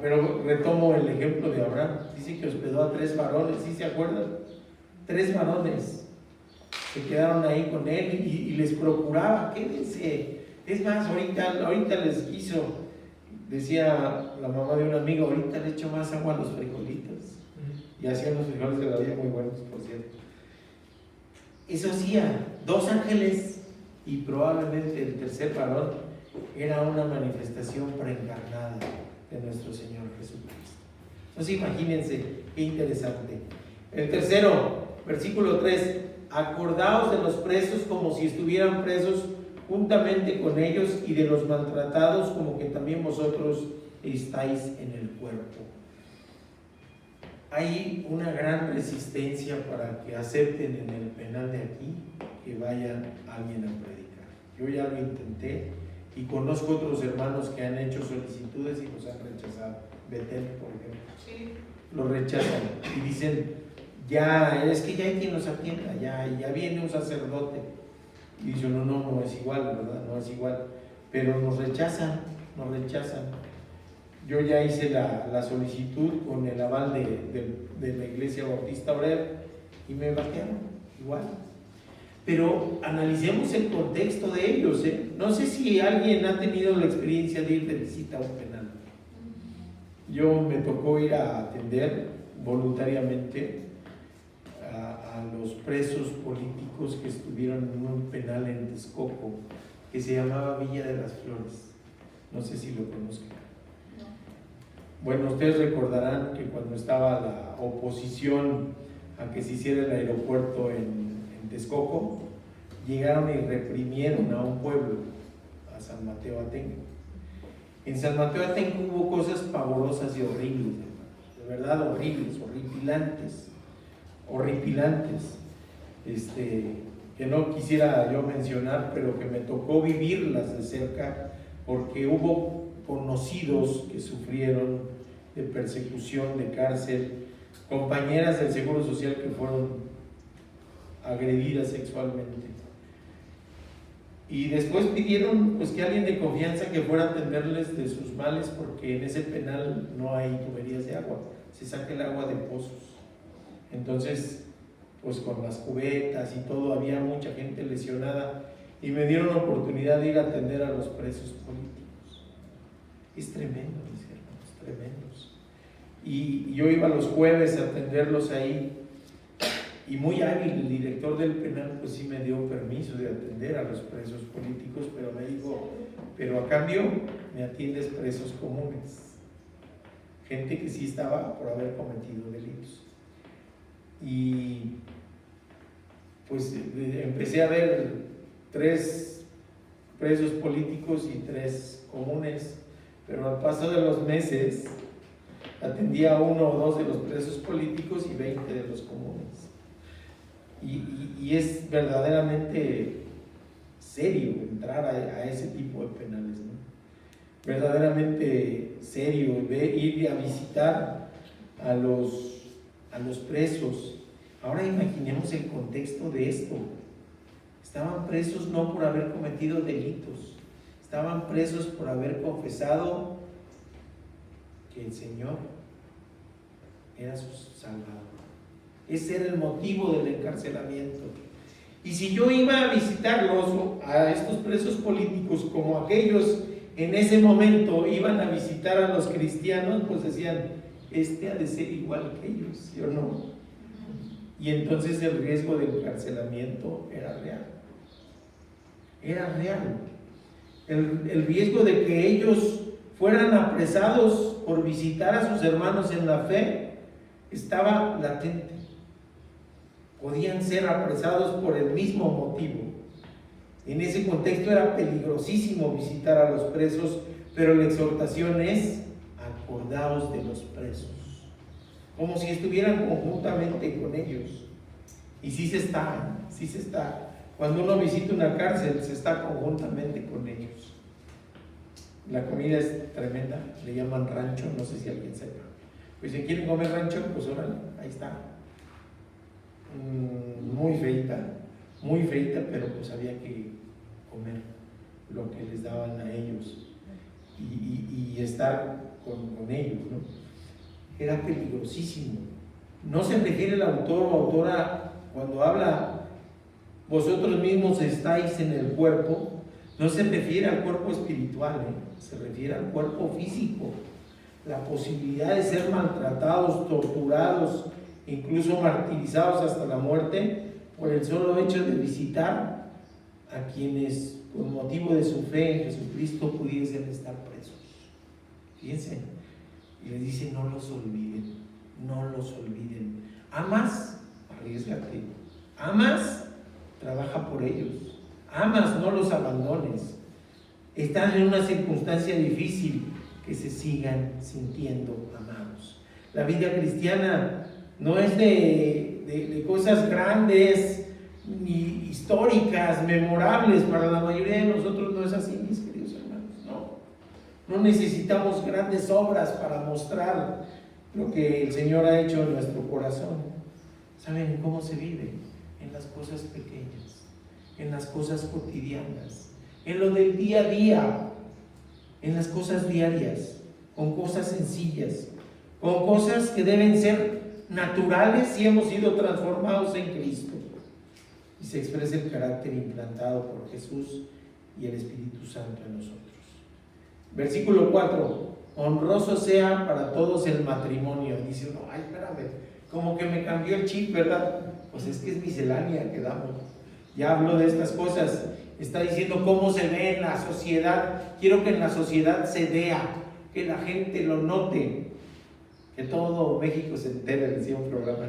pero retomo el ejemplo de Abraham. Dice que hospedó a 3 varones, ¿sí se acuerdan? 3 varones se quedaron ahí con él y les procuraba, quédense. Es más, ahorita les quiso, decía la mamá de un amigo, ahorita le echo más agua a los frijolitos. Y hacían los frijoles de la vida muy buenos, por cierto. Eso hacía 2 ángeles, y probablemente el tercer varón era una manifestación preencarnada de nuestro Señor Jesucristo. Entonces imagínense qué interesante. El tercero, versículo 3: acordaos de los presos como si estuvieran presos juntamente con ellos, y de los maltratados como que también vosotros estáis en el cuerpo. Hay una gran resistencia para que acepten en el penal de aquí que vaya alguien a predicar. Yo ya lo intenté y conozco otros hermanos que han hecho solicitudes y los han rechazado. Betel, por ejemplo, Sí. lo rechazan y dicen, ya, es que ya hay quien nos atienda, ya viene un sacerdote. Y dicen, no es igual, ¿verdad? No es igual. Pero nos rechazan. Yo ya hice la solicitud con el aval de la Iglesia Bautista Obrera y me batearon igual. Pero analicemos el contexto de ellos, ¿eh? No sé si alguien ha tenido la experiencia de ir de visita a un penal. Yo me tocó ir a atender voluntariamente a los presos políticos que estuvieron en un penal en Texcoco que se llamaba Villa de las Flores. No sé si lo conozcan. Bueno, ustedes recordarán que cuando estaba la oposición a que se hiciera el aeropuerto en Texcoco, llegaron y reprimieron a un pueblo, a San Mateo Atenco. En San Mateo Atenco hubo cosas pavorosas y horribles, de verdad horribles, horripilantes, que no quisiera yo mencionar, pero que me tocó vivirlas de cerca, porque hubo conocidos que sufrieron de persecución, de cárcel, compañeras del Seguro Social que fueron agredidas sexualmente. Y después pidieron pues que alguien de confianza que fuera a atenderles de sus males, porque en ese penal no hay tuberías de agua, se saca el agua de pozos. Entonces, pues con las cubetas y todo, había mucha gente lesionada y me dieron la oportunidad de ir a atender a los presos políticos. Es tremendo, mis hermanos, tremendos. Y yo iba los jueves a atenderlos ahí, y muy hábil el director del penal, pues sí me dio permiso de atender a los presos políticos, pero me dijo, pero a cambio me atiendes presos comunes, gente que sí estaba por haber cometido delitos. Y pues empecé a ver 3 presos políticos y 3 comunes, pero al paso de los meses atendía a 1 o 2 de los presos políticos y 20 de los comunes. Y es verdaderamente serio entrar a ese tipo de penales, ¿no? Verdaderamente serio ir a visitar a los presos. Ahora imaginemos el contexto de esto. Estaban presos no por haber cometido delitos, estaban presos por haber confesado que el Señor era su Salvador. Ese era el motivo del encarcelamiento. Y si yo iba a visitarlos, a estos presos políticos, como aquellos en ese momento iban a visitar a los cristianos, pues decían, ha de ser igual que ellos, ¿sí o no? Y entonces el riesgo de encarcelamiento era real. Era real. El riesgo de que ellos fueran apresados por visitar a sus hermanos en la fe estaba latente. Podían ser apresados por el mismo motivo. En ese contexto era peligrosísimo visitar a los presos, pero la exhortación es: acordaos de los presos, como si estuvieran conjuntamente con ellos. Y sí se está. Cuando uno visita una cárcel, se está conjuntamente con ellos. La comida es tremenda, le llaman rancho, no sé si alguien sepa. Pues si quieren comer rancho, pues órale, ahí está. Muy feita, pero pues había que comer lo que les daban a ellos y estar con ellos, ¿no? Era peligrosísimo. No se refiere el autor o autora cuando habla vosotros mismos estáis en el cuerpo, no se refiere al cuerpo espiritual, se refiere al cuerpo físico. La posibilidad de ser maltratados, torturados, incluso martirizados hasta la muerte por el solo hecho de visitar a quienes con motivo de su fe en Jesucristo pudiesen estar presos. Fíjense, y les dice: no los olviden, no los olviden. Amas, arriésgate. Amas, trabaja por ellos. Amas, no los abandones. Están en una circunstancia difícil, que se sigan sintiendo amados. La vida cristiana no es de cosas grandes ni históricas, memorables. Para la mayoría de nosotros no es así, mis queridos hermanos. No necesitamos grandes obras para mostrar lo que el Señor ha hecho en nuestro corazón. ¿Saben cómo se vive? En las cosas pequeñas, en las cosas cotidianas, en lo del día a día, en las cosas diarias, con cosas sencillas, con cosas que deben ser naturales si hemos sido transformados en Cristo. Y se expresa el carácter implantado por Jesús y el Espíritu Santo en nosotros. Versículo 4: honroso sea para todos el matrimonio. Dice uno: ay, espérame, como que me cambió el chip, ¿verdad? Pues es que es miscelánea que damos. Ya hablo de estas cosas. Está diciendo cómo se ve en la sociedad. Quiero que en la sociedad se vea, que la gente lo note, que todo México se entere. Decía un programa.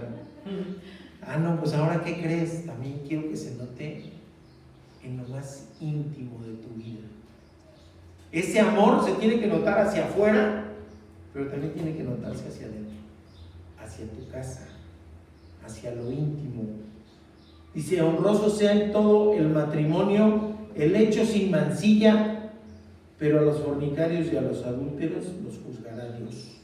No, pues ahora ¿qué crees? También quiero que se note en lo más íntimo de tu vida. Ese amor se tiene que notar hacia afuera, pero también tiene que notarse hacia adentro, hacia tu casa, hacia lo íntimo. Dice: honroso sea en todo el matrimonio, el hecho sin mancilla, pero a los fornicarios y a los adúlteros los juzgará Dios.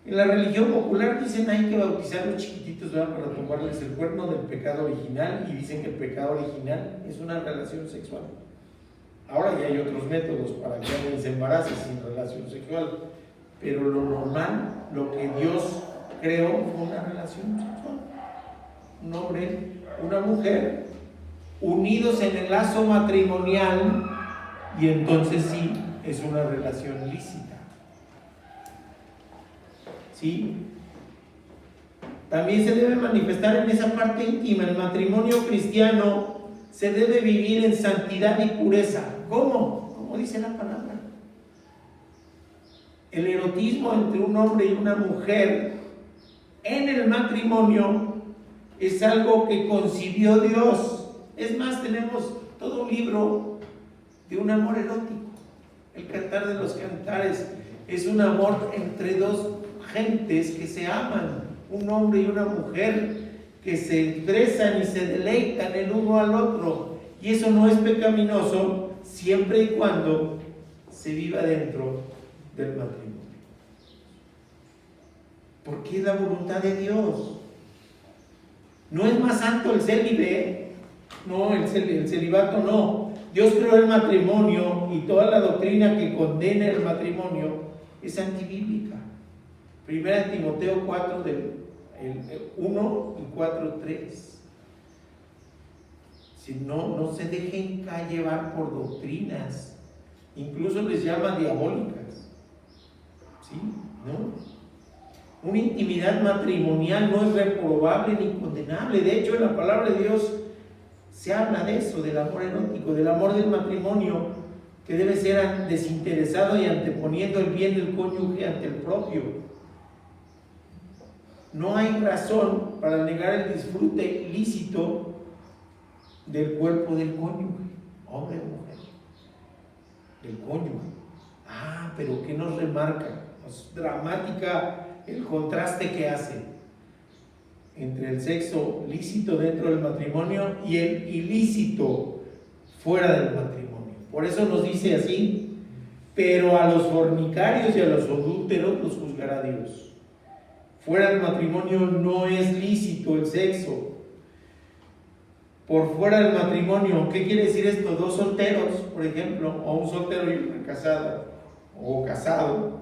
En la religión popular dicen: hay que bautizar a los chiquititos, ¿verdad?, para tomarles el cuerno del pecado original, y dicen que el pecado original es una relación sexual. Ahora ya hay otros métodos para que alguien se embarace sin relación sexual, pero lo normal, lo que Dios creó, fue una relación sexual. Un hombre, una mujer, unidos en el lazo matrimonial, y entonces sí, es una relación lícita. ¿Sí? También se debe manifestar en esa parte íntima. El matrimonio cristiano se debe vivir en santidad y pureza. ¿Cómo? Como dice la palabra. El erotismo entre un hombre y una mujer en el matrimonio es algo que concibió Dios. Es más, tenemos todo un libro de un amor erótico. El Cantar de los Cantares es un amor entre dos gentes que se aman, un hombre y una mujer que se expresan y se deleitan el uno al otro, y eso no es pecaminoso siempre y cuando se viva dentro del matrimonio, porque es la voluntad de Dios. No es más santo el célibe, no, el celibato no. Dios creó el matrimonio, y toda la doctrina que condena el matrimonio es antibíblica. 1 Timoteo 4, del 1 y 4, 3. Si no se dejen llevar por doctrinas, incluso les llama diabólicas. ¿Sí? ¿No? Una intimidad matrimonial no es reprobable ni condenable. De hecho, en la palabra de Dios se habla de eso, del amor erótico, del amor del matrimonio, que debe ser desinteresado y anteponiendo el bien del cónyuge ante el propio. No hay razón para negar el disfrute lícito del cuerpo del cónyuge, hombre o mujer, del cónyuge. Pero ¿qué nos remarca? Es dramática el contraste que hace entre el sexo lícito dentro del matrimonio y el ilícito fuera del matrimonio. Por eso nos dice así: pero a los fornicarios y a los adúlteros los juzgará Dios. Fuera del matrimonio no es lícito el sexo. Por fuera del matrimonio, ¿qué quiere decir esto? Dos solteros, por ejemplo, o un soltero y una casada, o casado,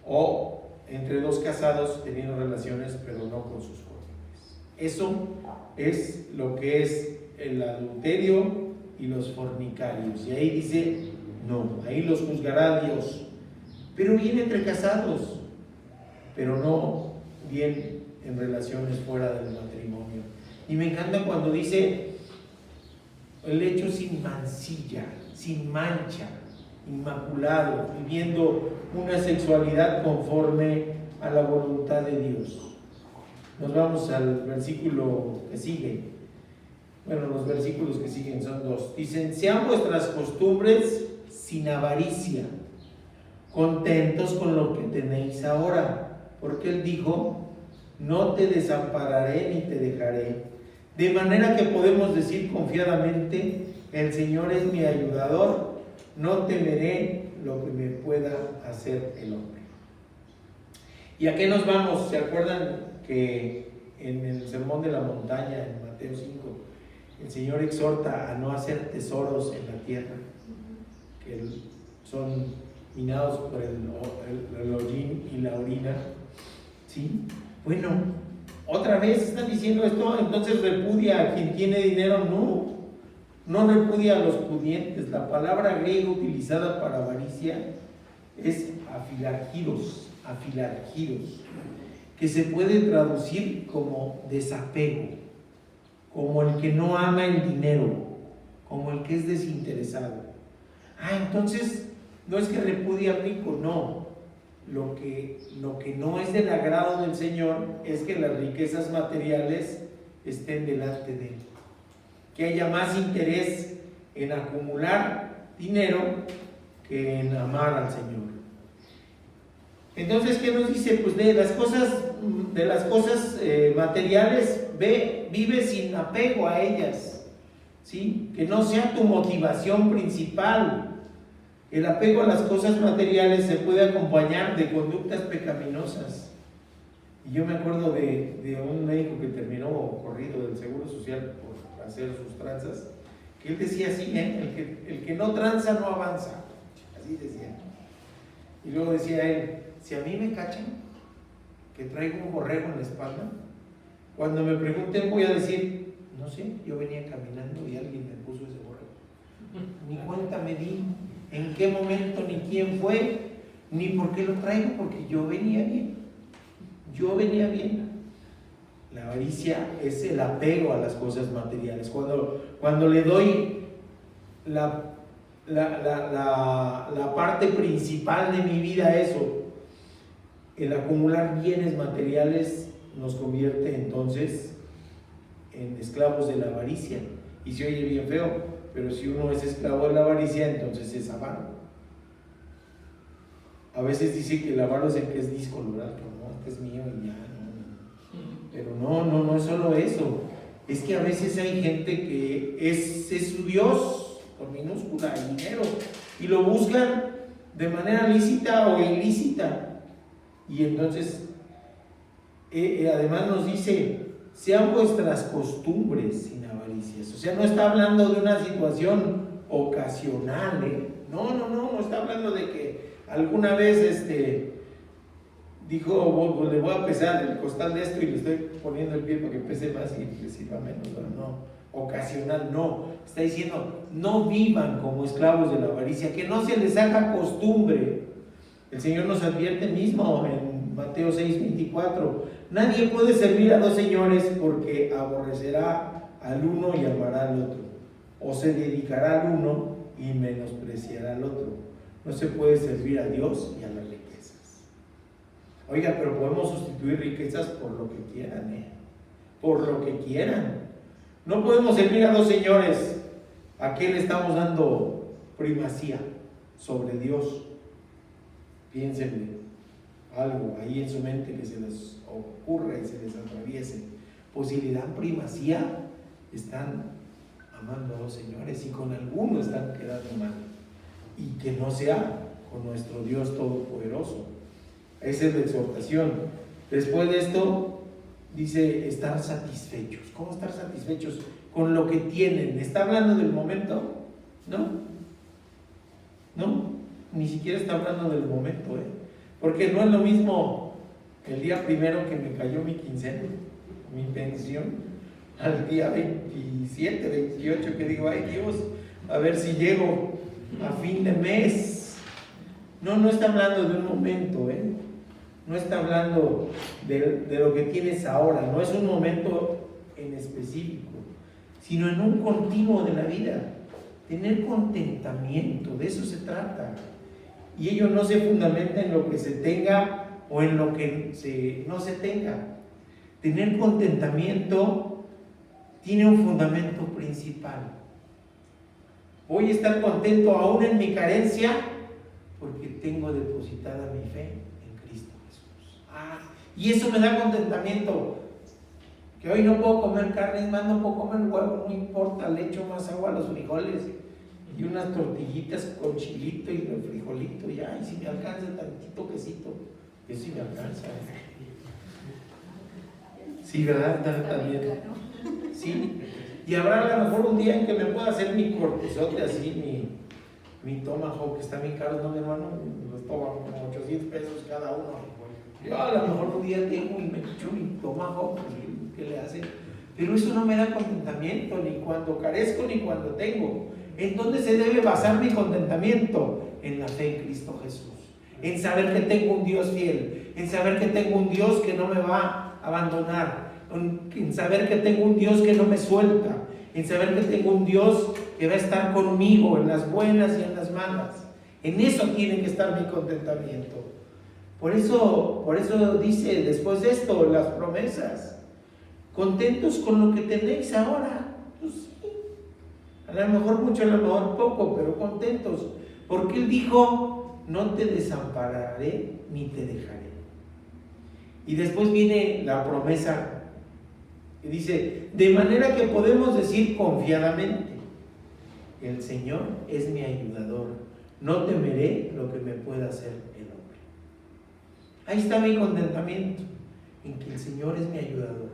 o entre dos casados teniendo relaciones, pero no con sus cónyuges. Eso es lo que es el adulterio y los fornicarios. Y ahí dice, no, ahí los juzgará Dios. Pero bien entre casados, pero no bien en relaciones fuera del matrimonio. Y me encanta cuando dice el hecho sin mancilla, sin mancha, inmaculado, viviendo una sexualidad conforme a la voluntad de Dios. Nos vamos al versículo que sigue. Bueno, los versículos que siguen son 2. Dicen, sean vuestras costumbres sin avaricia, contentos con lo que tenéis ahora, porque Él dijo, no te desampararé ni te dejaré. De manera que podemos decir confiadamente, el Señor es mi ayudador, no temeré lo que me pueda hacer el hombre. ¿Y a qué nos vamos? ¿Se acuerdan que en el Sermón de la Montaña, en Mateo 5, el Señor exhorta a no hacer tesoros en la tierra, que son minados por el hollín y la orina? ¿Sí? Bueno, otra vez están diciendo esto, entonces repudia a quien tiene dinero. No repudia a los pudientes. La palabra griega utilizada para avaricia es afilargiros, que se puede traducir como desapego, como el que no ama el dinero, como el que es desinteresado. Entonces no es que repudia al rico, no. Lo que no es del agrado del Señor es que las riquezas materiales estén delante de Él, que haya más interés en acumular dinero que en amar al Señor. Entonces, ¿qué nos dice? Pues de las cosas materiales, vive sin apego a ellas, ¿sí? Que no sea tu motivación principal. El apego a las cosas materiales se puede acompañar de conductas pecaminosas. Y yo me acuerdo de un médico que terminó corrido del Seguro Social por hacer sus tranzas, que él decía así, el que no tranza no avanza. Así decía. Y luego decía él, si a mí me cachan que traigo un borrego en la espalda, cuando me pregunten voy a decir, no sé, yo venía caminando y alguien me puso ese borrego. Ni cuenta me di en qué momento, ni quién fue, ni por qué lo traigo, porque yo venía bien. La avaricia es el apego a las cosas materiales. Cuando le doy la parte principal de mi vida a eso, el acumular bienes materiales nos convierte entonces en esclavos de la avaricia. Y se oye bien feo, pero si uno es esclavo de la avaricia, entonces es avaro. A veces dice que el avaro es el que es discolorado, no, este es mío y ya, no. Pero no es solo eso. Es que a veces hay gente que es su Dios, con minúscula, el dinero, y lo buscan de manera lícita o ilícita. Y entonces, además nos dice, sean vuestras costumbres sin avaricias. O sea, no está hablando de una situación ocasional, no está hablando de que alguna vez dijo, le voy a pesar el costal de esto y le estoy poniendo el pie para que pese más y le sirva menos. No, ocasional no. Está diciendo, no vivan como esclavos de la avaricia, que no se les haga costumbre. El Señor nos advierte mismo en Mateo 6:24, nadie puede servir a dos señores porque aborrecerá al uno y amará al otro, o se dedicará al uno y menospreciará al otro. No se puede servir a Dios y a las riquezas. Oiga, pero podemos sustituir riquezas por lo que quieran, por lo que quieran. No podemos servir a dos señores. ¿A qué le estamos dando primacía sobre Dios? Piénsenle algo ahí en su mente que se les ocurra y se les atraviese. Pues si le dan primacía, están amando a los señores y con alguno están quedando mal. Y que no sea con nuestro Dios Todopoderoso. Esa es la exhortación. Después de esto, dice estar satisfechos. ¿Cómo estar satisfechos? Con lo que tienen. ¿Está hablando del momento? No, ni siquiera está hablando del momento, porque no es lo mismo el día primero que me cayó mi quincena, mi pensión, al día 27, 28 que digo, ay Dios, a ver si llego a fin de mes. No está hablando de un momento, no está hablando de lo que tienes ahora, no es un momento en específico, sino en un continuo de la vida. Tener contentamiento, de eso se trata. Y ello no se fundamenta en lo que se tenga o en lo que no se tenga. Tener contentamiento tiene un fundamento principal. Voy a estar contento aún en mi carencia porque tengo depositada mi fe en Cristo Jesús. Y eso me da contentamiento. Que hoy no puedo comer carne, más no puedo comer huevo, no importa, le echo más agua a los frijoles y unas tortillitas con chilito y el frijolito, y si me alcanza tantito quesito, eso sí me alcanza. Sí, ¿verdad? También. Sí. Y habrá a lo mejor un día en que me pueda hacer mi cortezote así, mi tomahawk, que está bien caro, ¿no, mi hermano? Los tomahawk como 800 pesos cada uno. Yo a lo mejor un día tengo y me echo mi tomahawk, ¿qué le hace? Pero eso no me da contentamiento, ni cuando carezco ni cuando tengo. ¿En dónde se debe basar mi contentamiento? En la fe en Cristo Jesús, en saber que tengo un Dios fiel, en saber que tengo un Dios que no me va a abandonar, en saber que tengo un Dios que no me suelta, en saber que tengo un Dios que va a estar conmigo en las buenas y en las malas. En eso tiene que estar mi contentamiento. Por eso dice después de esto las promesas. ¿Contentos con lo que tenéis ahora? Pues sí. A lo mejor mucho, a lo mejor poco, pero contentos. Porque Él dijo, no te desampararé ni te dejaré. Y después viene la promesa que dice, de manera que podemos decir confiadamente, el Señor es mi ayudador, no temeré lo que me pueda hacer el hombre. Ahí está mi contentamiento, en que el Señor es mi ayudador,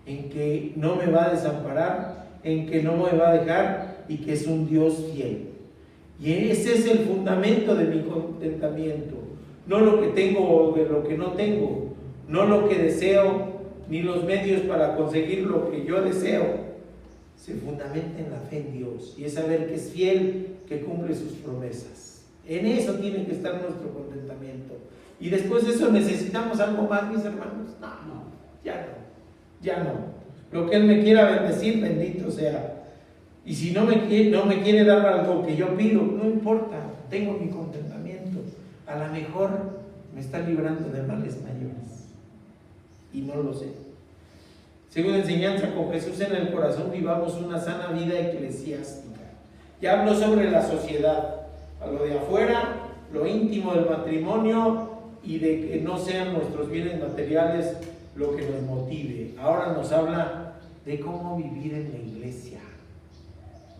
en que no me va a desamparar, en que no me va a dejar y que es un Dios fiel. Y ese es el fundamento de mi contentamiento, no lo que tengo o de lo que no tengo, no lo que deseo ni los medios para conseguir lo que yo deseo. Se fundamenta en la fe en Dios y es saber que es fiel, que cumple sus promesas. En eso tiene que estar nuestro contentamiento. Y después de eso, ¿necesitamos algo más, mis hermanos? No, ya no. Lo que Él me quiera bendecir, bendito sea. Y si no me quiere dar algo que yo pido, no importa, tengo mi contentamiento. A lo mejor me está librando de males mayores y no lo sé. Según enseñanza con Jesús en el corazón, vivamos una sana vida eclesiástica. Ya hablo sobre la sociedad, a lo de afuera, lo íntimo del matrimonio y de que no sean nuestros bienes materiales lo que nos motive. Ahora nos habla de cómo vivir en la iglesia.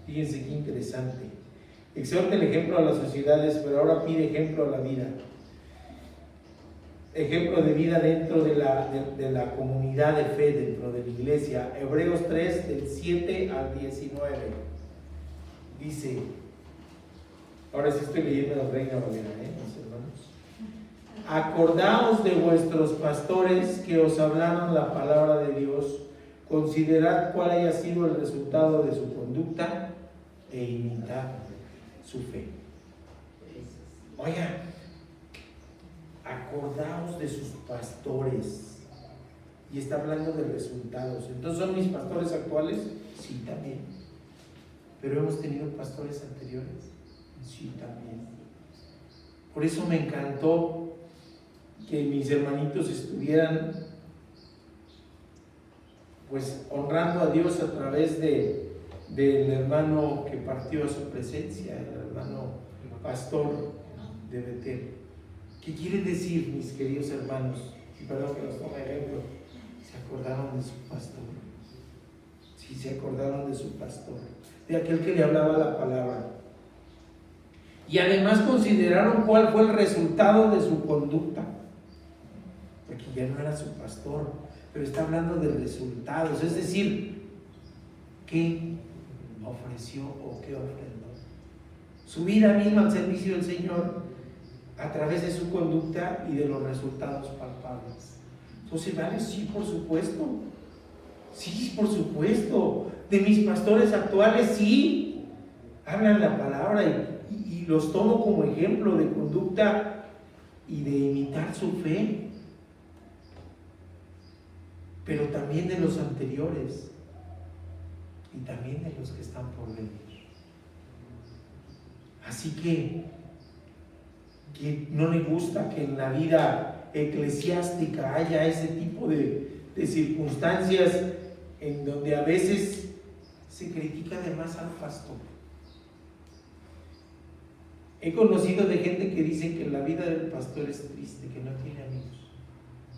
Fíjense qué interesante. Exhorta el ejemplo a las sociedades, pero ahora pide ejemplo a la vida. Ejemplo de vida dentro de la comunidad de fe, dentro de la iglesia. Hebreos 3, del 7 al 19. Dice, ahora sí estoy leyendo la Reina Valera, mis hermanos. Acordaos de vuestros pastores que os hablaron la palabra de Dios. Considerad cuál haya sido el resultado de su conducta e imitad su fe. Oigan, acordaos de sus pastores. Y está hablando de resultados. Entonces, ¿son mis pastores actuales? Sí, también. Pero hemos tenido pastores anteriores. Sí, también. Por eso me encantó que mis hermanitos estuvieran pues honrando a Dios a través del hermano que partió a su presencia, el hermano pastor de Betel. ¿Qué quiere decir, mis queridos hermanos? Y perdón que los tome ejemplo. Se acordaron de su pastor. Sí, se acordaron de su pastor, de aquel que le hablaba la palabra. Y además consideraron cuál fue el resultado de su conducta. Porque ya no era su pastor, pero está hablando de resultados, es decir, ¿qué ofreció o qué ofrendó? Su vida misma al servicio del Señor a través de su conducta y de los resultados palpables. Entonces, ¿vale? Sí, por supuesto. Sí, por supuesto. De mis pastores actuales, sí. Hablan la palabra y los tomo como ejemplo de conducta y de imitar su fe. Pero también de los anteriores y también de los que están por venir. Así que no le gusta que en la vida eclesiástica haya ese tipo de circunstancias en donde a veces se critica además al pastor. He conocido de gente que dice que la vida del pastor es triste, que no tiene amigos.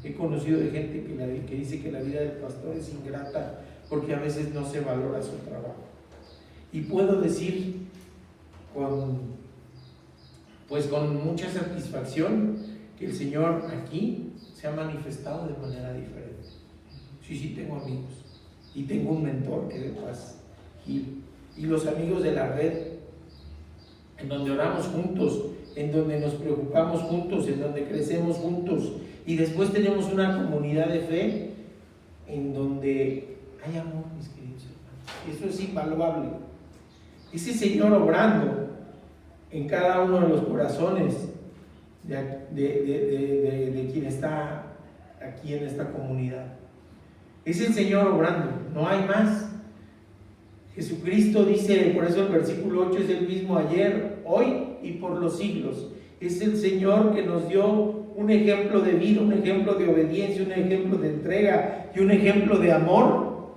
He conocido de gente que dice que la vida del pastor es ingrata porque a veces no se valora su trabajo. Y puedo decir con mucha satisfacción que el Señor aquí se ha manifestado de manera diferente. Sí, tengo amigos y tengo un mentor que es de Paz y los amigos de la red, en donde oramos juntos, en donde nos preocupamos juntos, en donde crecemos juntos, y después tenemos una comunidad de fe en donde hay amor, mis queridos hermanos. Eso es invaluable. Ese Señor obrando en cada uno de los corazones de quien está aquí en esta comunidad. Es el Señor obrando, no hay más. Jesucristo dice, por eso el versículo 8 es el mismo ayer, hoy y por los siglos. Es el Señor que nos dio un ejemplo de vida, un ejemplo de obediencia, un ejemplo de entrega y un ejemplo de amor.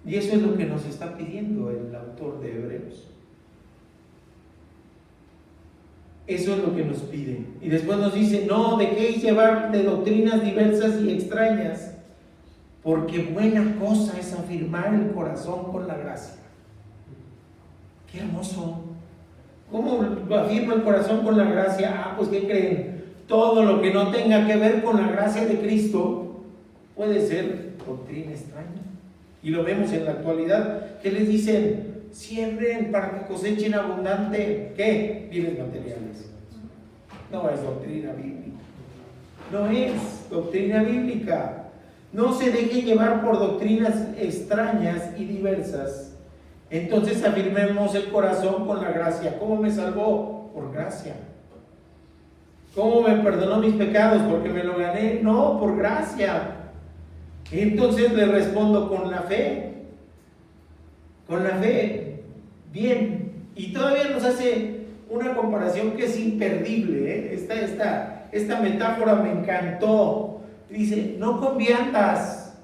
Y eso es lo que nos está pidiendo el autor de Hebreos. Eso es lo que nos pide. Y después nos dice, no dejéis llevar de doctrinas diversas y extrañas, porque buena cosa es afirmar el corazón con la gracia. ¡Qué hermoso! ¿Cómo afirma el corazón con la gracia? Pues ¿qué creen? Todo lo que no tenga que ver con la gracia de Cristo puede ser doctrina extraña. Y lo vemos en la actualidad. ¿Qué les dicen? Siembren para que cosechen abundante. ¿Qué? Bienes materiales. No es doctrina bíblica. No es doctrina bíblica. No se deje llevar por doctrinas extrañas y diversas. Entonces afirmemos el corazón con la gracia. ¿Cómo me salvó? Por gracia. ¿Cómo me perdonó mis pecados? ¿Porque me lo gané? No, por gracia. Entonces le respondo con la fe. Con la fe. Bien. Y todavía nos hace una comparación que es imperdible. Esta metáfora me encantó. Dice, no con viandas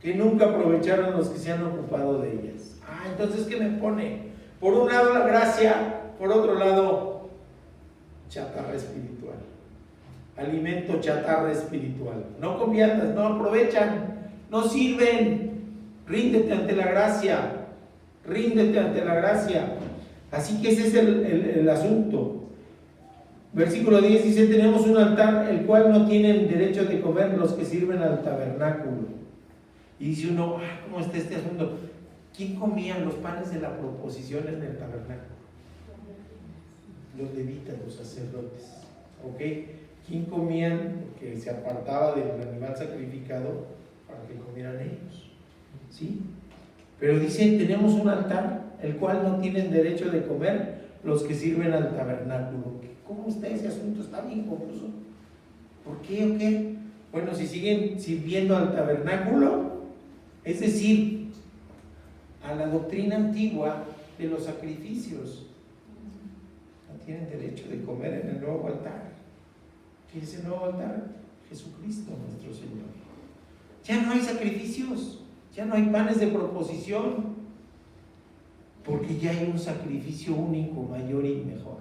que nunca aprovecharon los que se han ocupado de ellas. Entonces, ¿qué me pone? Por un lado la gracia, por otro lado chatarra espiritual. Alimento chatarra espiritual. No con viandas, no aprovechan, no sirven. Ríndete ante la gracia. Ríndete ante la gracia. Así que ese es el asunto. Versículo 10 dice, tenemos un altar el cual no tienen derecho de comer los que sirven al tabernáculo. Y dice uno, ¿cómo está este asunto? ¿Quién comía los panes de la proposición en el tabernáculo? Los levitas, los sacerdotes. ¿Ok? ¿Quién comían? Porque se apartaba del animal sacrificado para que comieran ellos. ¿Sí? Pero dice, tenemos un altar el cual no tienen derecho de comer los que sirven al tabernáculo. ¿Cómo está ese asunto? Está bien confuso. ¿Por qué o qué? Bueno, si siguen sirviendo al tabernáculo, es decir, a la doctrina antigua de los sacrificios, no tienen derecho de comer en el nuevo altar. ¿Qué es el nuevo altar? Jesucristo nuestro Señor. Ya no hay sacrificios, ya no hay panes de proposición, porque ya hay un sacrificio único, mayor y mejor,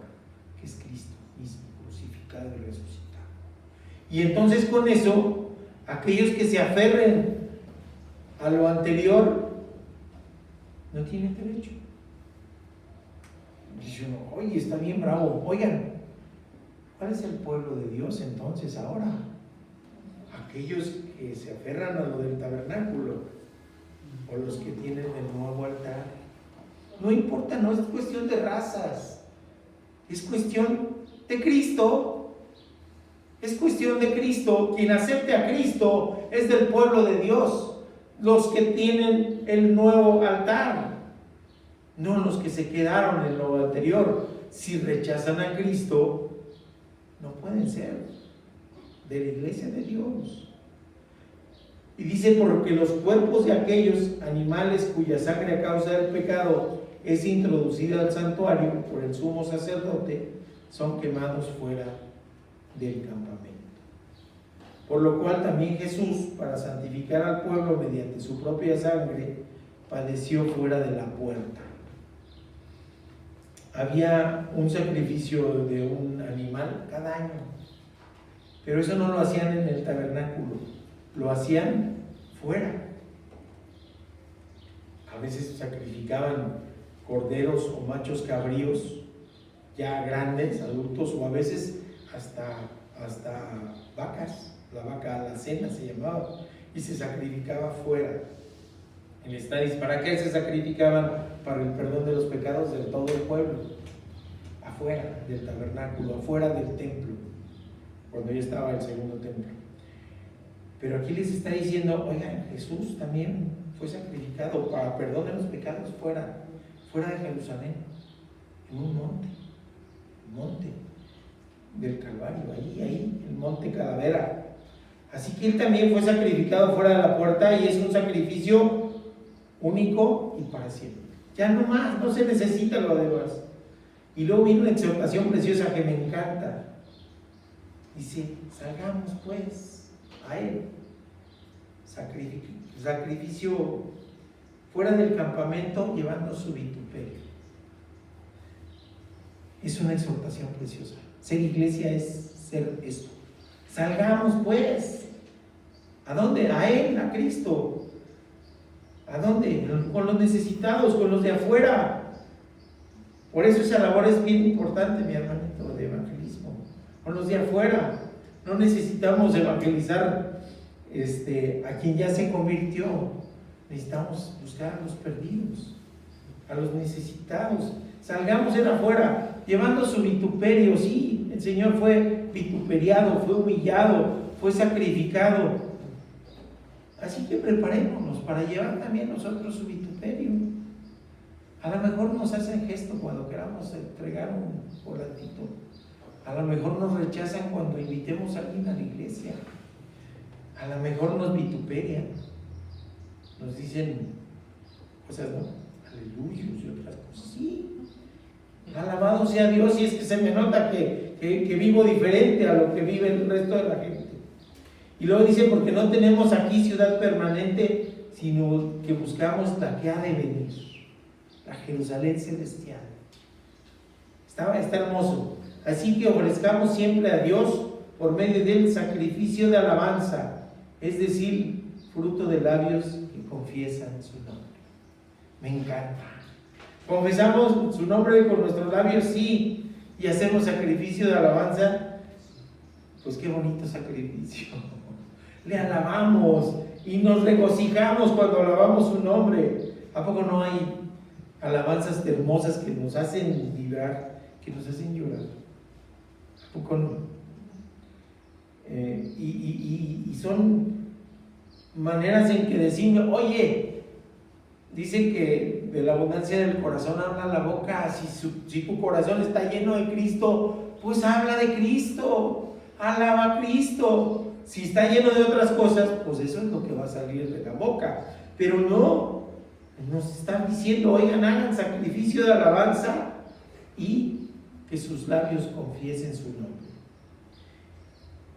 que es Cristo mismo, crucificado y resucitado. Y entonces con eso, aquellos que se aferren a lo anterior, no tienen derecho. Dice uno, oye, está bien bravo. Oigan, ¿cuál es el pueblo de Dios entonces ahora? Aquellos que se aferran a lo del tabernáculo o los que tienen el nuevo altar. No importa, no es cuestión de razas, es cuestión de Cristo. Es cuestión de Cristo. Quien acepte a Cristo es del pueblo de Dios. Los que tienen el nuevo altar, no los que se quedaron en lo anterior. Si rechazan a Cristo, no pueden ser de la iglesia de Dios. Y dice, porque los cuerpos de aquellos animales cuya sangre a causa del pecado es introducida al santuario por el sumo sacerdote, son quemados fuera del campamento. Por lo cual también Jesús, para santificar al pueblo mediante su propia sangre, padeció fuera de la puerta. Había un sacrificio de un animal cada año, pero eso no lo hacían en el tabernáculo, lo hacían fuera. A veces sacrificaban corderos o machos cabríos ya grandes, adultos, o a veces hasta vacas. La vaca alacena se llamaba, y se sacrificaba fuera. En estadis, ¿para qué se sacrificaban? Para el perdón de los pecados de todo el pueblo, afuera del tabernáculo, afuera del templo, cuando ya estaba el segundo templo. Pero aquí les está diciendo, oigan, Jesús también fue sacrificado para perdón de los pecados fuera de Jerusalén, en un monte del Calvario, ahí, el monte Calavera. Así que él también fue sacrificado fuera de la puerta, y es un sacrificio único y para siempre. Ya no más, no se necesita lo demás. Y luego viene una exhortación preciosa que me encanta. Dice, salgamos pues a él. Sacrificio fuera del campamento, llevando su vituperio. Es una exhortación preciosa. Ser iglesia es ser eso. Salgamos pues. ¿A dónde? A Él, a Cristo. ¿A dónde? Con los necesitados, con los de afuera. Por eso esa labor es bien importante, mi hermanito, de evangelismo. Con los de afuera. No necesitamos evangelizar a quien ya se convirtió. Necesitamos buscar a los perdidos, a los necesitados. Salgamos en afuera, llevando su vituperio. Sí, el Señor fue vituperiado, fue humillado, fue sacrificado. Así que preparémonos para llevar también nosotros su vituperio. A lo mejor nos hacen gesto cuando queramos entregar un volatito. A lo mejor nos rechazan cuando invitemos a alguien a la iglesia. A lo mejor nos vituperian. Nos dicen cosas, ¿no? Aleluyos y otras cosas. Sí. Alabado sea Dios, y es que se me nota que vivo diferente a lo que vive el resto de la gente. Y luego dice, porque no tenemos aquí ciudad permanente, sino que buscamos la que ha de venir, la Jerusalén celestial. Está hermoso. Así que ofrezcamos siempre a Dios por medio del sacrificio de alabanza, es decir, fruto de labios que confiesan su nombre. Me encanta. Confesamos su nombre con nuestros labios, sí, y hacemos sacrificio de alabanza. Pues qué bonito sacrificio. Le alabamos y nos regocijamos cuando alabamos su nombre. ¿A poco no hay alabanzas hermosas que nos hacen vibrar, que nos hacen llorar? ¿A poco no? Y son maneras en que decimos, oye, dicen que de la abundancia del corazón habla la boca. Si tu corazón está lleno de Cristo, pues habla de Cristo, alaba a Cristo. Si está lleno de otras cosas, pues eso es lo que va a salir de la boca. Pero no, nos están diciendo, oigan, hagan sacrificio de alabanza y que sus labios confiesen su nombre.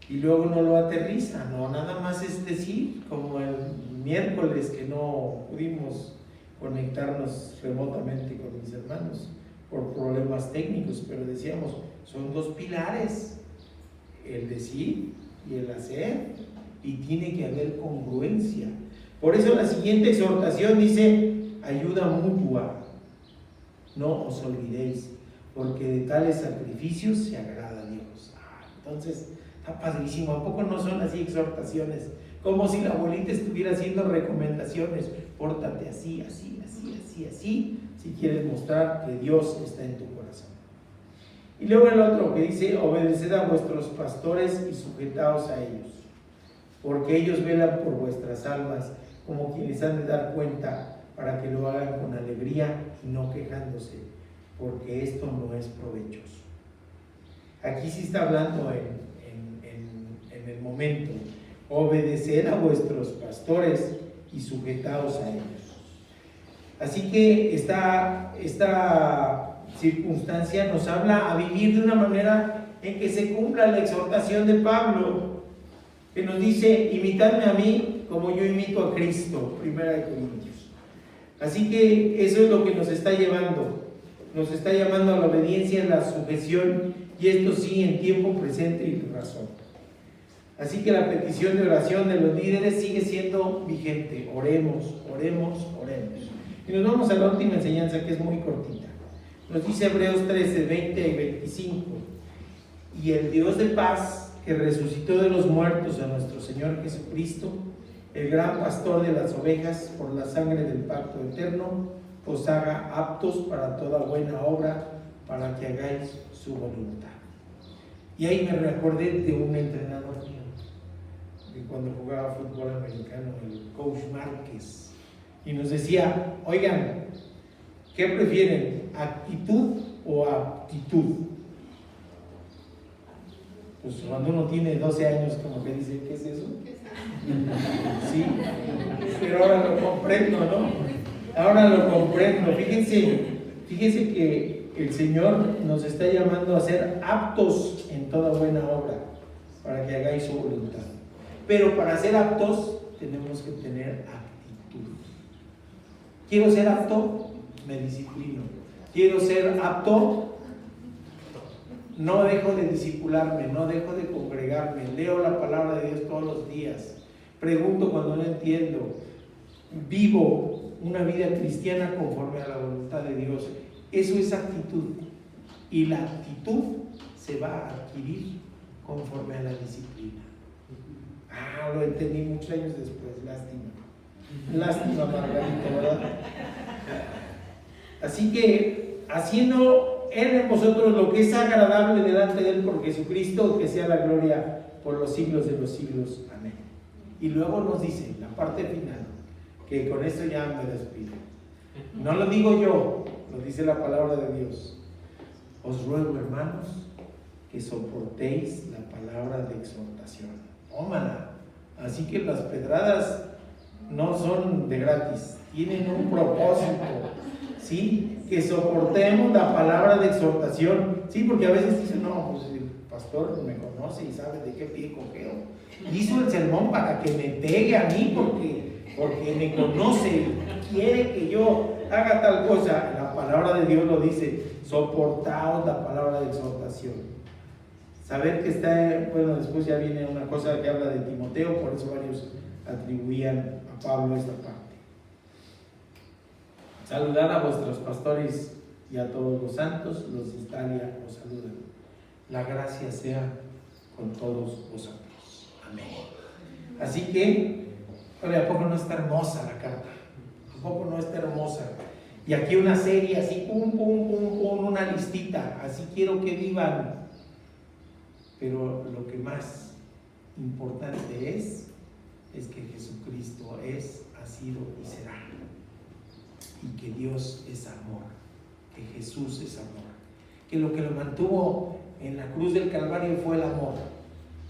Y luego no lo aterriza, no nada más es decir, como el miércoles que no pudimos conectarnos remotamente con mis hermanos por problemas técnicos, pero decíamos, son dos pilares, el decir y el hacer, y tiene que haber congruencia. Por eso la siguiente exhortación dice, ayuda mutua, no os olvidéis. porque de tales sacrificios se agrada a Dios. Entonces, está padrísimo. ¿A poco no son así exhortaciones? Como si la abuelita estuviera haciendo recomendaciones. Pórtate así, así, así, así, así, si quieres mostrar que Dios está en tu corazón. Y luego el otro que dice: obedeced a vuestros pastores y sujetaos a ellos, porque ellos velan por vuestras almas, como quienes han de dar cuenta, para que lo hagan con alegría y no quejándose, porque esto no es provechoso. Aquí sí está hablando en el momento: obedeced a vuestros pastores y sujetaos a ellos. Así que esta circunstancia nos habla a vivir de una manera en que se cumpla la exhortación de Pablo, que nos dice: imitadme a mí como yo imito a Cristo, 1 Corintios. Así que eso es lo que nos está llamando a la obediencia, a la sujeción, y esto sí en tiempo presente y razón. Así que la petición de oración de los líderes sigue siendo vigente. Oremos, oremos, oremos. Y nos vamos a la última enseñanza, que es muy cortita. Nos dice Hebreos 13, 20 y 25: y el Dios de paz, que resucitó de los muertos a nuestro Señor Jesucristo, el gran pastor de las ovejas, por la sangre del pacto eterno, os haga aptos para toda buena obra, para que hagáis su voluntad. Y ahí me recordé de un entrenador mío, de cuando jugaba fútbol americano, el coach Márquez, y nos decía: oigan, ¿qué prefieren, actitud o aptitud? Pues cuando uno tiene 12 años, como que dice: ¿qué es eso? Sí, pero ahora lo comprendo, ¿no? Ahora lo comprendo. Fíjense que el Señor nos está llamando a ser aptos en toda buena obra, para que hagáis su voluntad. Pero para ser aptos tenemos que tener actitud. ¿Quiero ser apto? Me disciplino. ¿Quiero ser apto? No dejo de discipularme, no dejo de congregarme, leo la palabra de Dios todos los días, pregunto cuando no entiendo, vivo una vida cristiana conforme a la voluntad de Dios. Eso es actitud, y la actitud se va a adquirir conforme a la disciplina. Lo entendí muchos años después, lástima Margarita, ¿verdad? Así que, haciendo Él en vosotros lo que es agradable delante de Él por Jesucristo, que sea la gloria por los siglos de los siglos. Amén. Y luego nos dice, la parte final, que con esto ya me despido. No lo digo yo, lo dice la palabra de Dios. Os ruego, hermanos, que soportéis la palabra de exhortación. Ómala. Así que las pedradas no son de gratis, tienen un propósito, ¿sí? Que soportemos la palabra de exhortación, ¿sí? Porque a veces dicen: no, pues el pastor me conoce y sabe de qué pie cojeo. Hizo el sermón para que me pegue a mí porque me conoce, quiere que yo haga tal cosa. La palabra de Dios lo dice: soportaos la palabra de exhortación. Saber que está, bueno, después ya viene una cosa que habla de Timoteo, por eso varios atribuían a Pablo esta parte. Saludad a vuestros pastores y a todos los santos, los de Italia os saludan. La gracia sea con todos vosotros. Amén. Así que, ¿a poco no está hermosa la carta? ¿A poco no está hermosa? Y aquí una serie así, pum, pum, pum, pum, una listita, así quiero que vivan. Pero lo que más importante es que Jesucristo es, ha sido y será. Y que Dios es amor, que Jesús es amor. Que lo mantuvo en la cruz del Calvario fue el amor.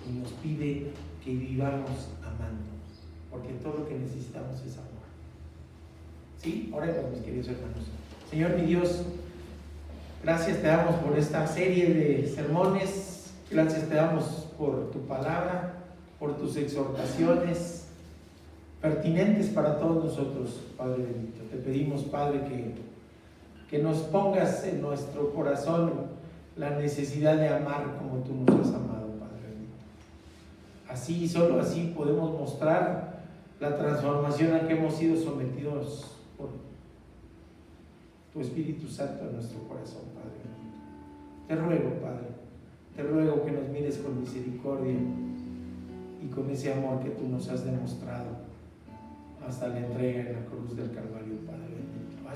Y nos pide que vivamos amando, porque todo lo que necesitamos es amor. ¿Sí? Oremos, mis queridos hermanos. Señor mi Dios, gracias te damos por esta serie de sermones. Gracias te damos por tu palabra, por tus exhortaciones pertinentes para todos nosotros, Padre bendito. Te pedimos, Padre, que nos pongas en nuestro corazón la necesidad de amar como tú nos has amado, Padre bendito. Así, solo así podemos mostrar la transformación a que hemos sido sometidos por tu Espíritu Santo en nuestro corazón, Padre bendito. Te ruego, Padre, te ruego que nos mires con misericordia y con ese amor que tú nos has demostrado hasta la entrega en la cruz del Calvario, Padre bendito.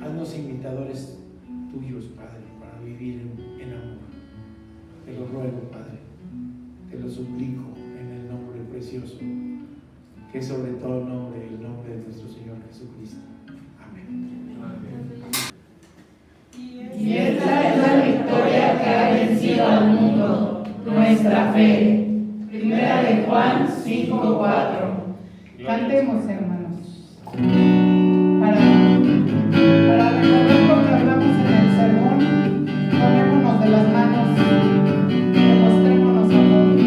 Haznos imitadores tuyos, Padre, para vivir en amor. Te lo ruego, Padre, te lo suplico en el nombre precioso, que es sobre todo nombre, el nombre de nuestro Señor Jesucristo. Amén. Y esta es la victoria que ha vencido al mundo, nuestra fe. Primera de Juan 5:4. Cantemos, hermanos. Para recordar lo que hablamos en el sermón, tomémonos de las manos y mostrémonos a todos.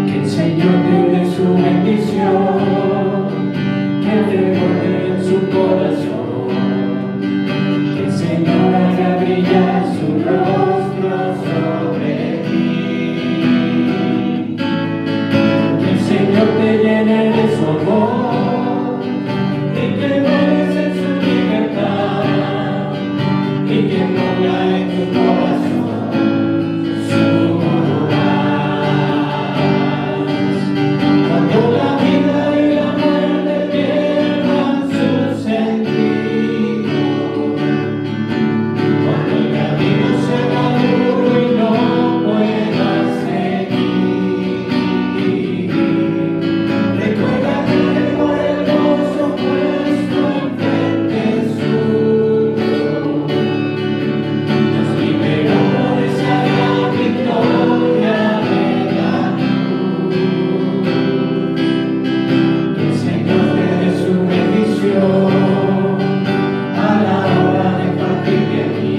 Que el Señor te dé su bendición, que te guarde en su corazón, que el Señor haga brillar su rostro sobre ti, que el Señor te llene de su amor y que mueres en su libertad y que ponga en tu corazón su paz. Cuando la vida y la muerte pierdan su sentido, cuando el camino se haga duro y no puedas seguir, recuerda que por el gozo puesto enfrente suyo, nos liberó de esa gran victoria de la cruz. Que el Señor te dé su bendición a la hora de partir de aquí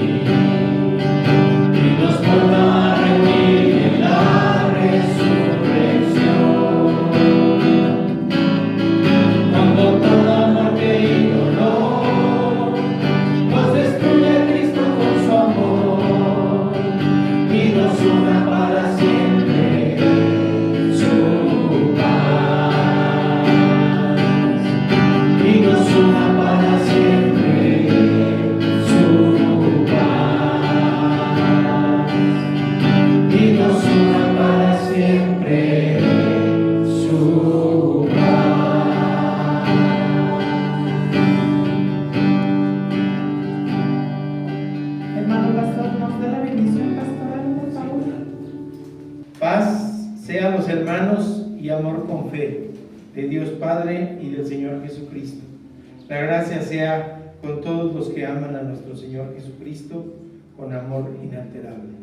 y nos vuelva a reunir en la resurrección. Cuando toda muerte y dolor nos destruye Cristo con su amor y nos una para siempre su paz, y nos una para siempre su paz, y nos una para siempre su paz. Hermano pastor, nos da la bendición pastoral, por favor. Paz sea a los hermanos y amor con fe de Dios Padre y del Señor Jesucristo. La gracia sea con todos los que aman a nuestro Señor Jesucristo con amor inalterable.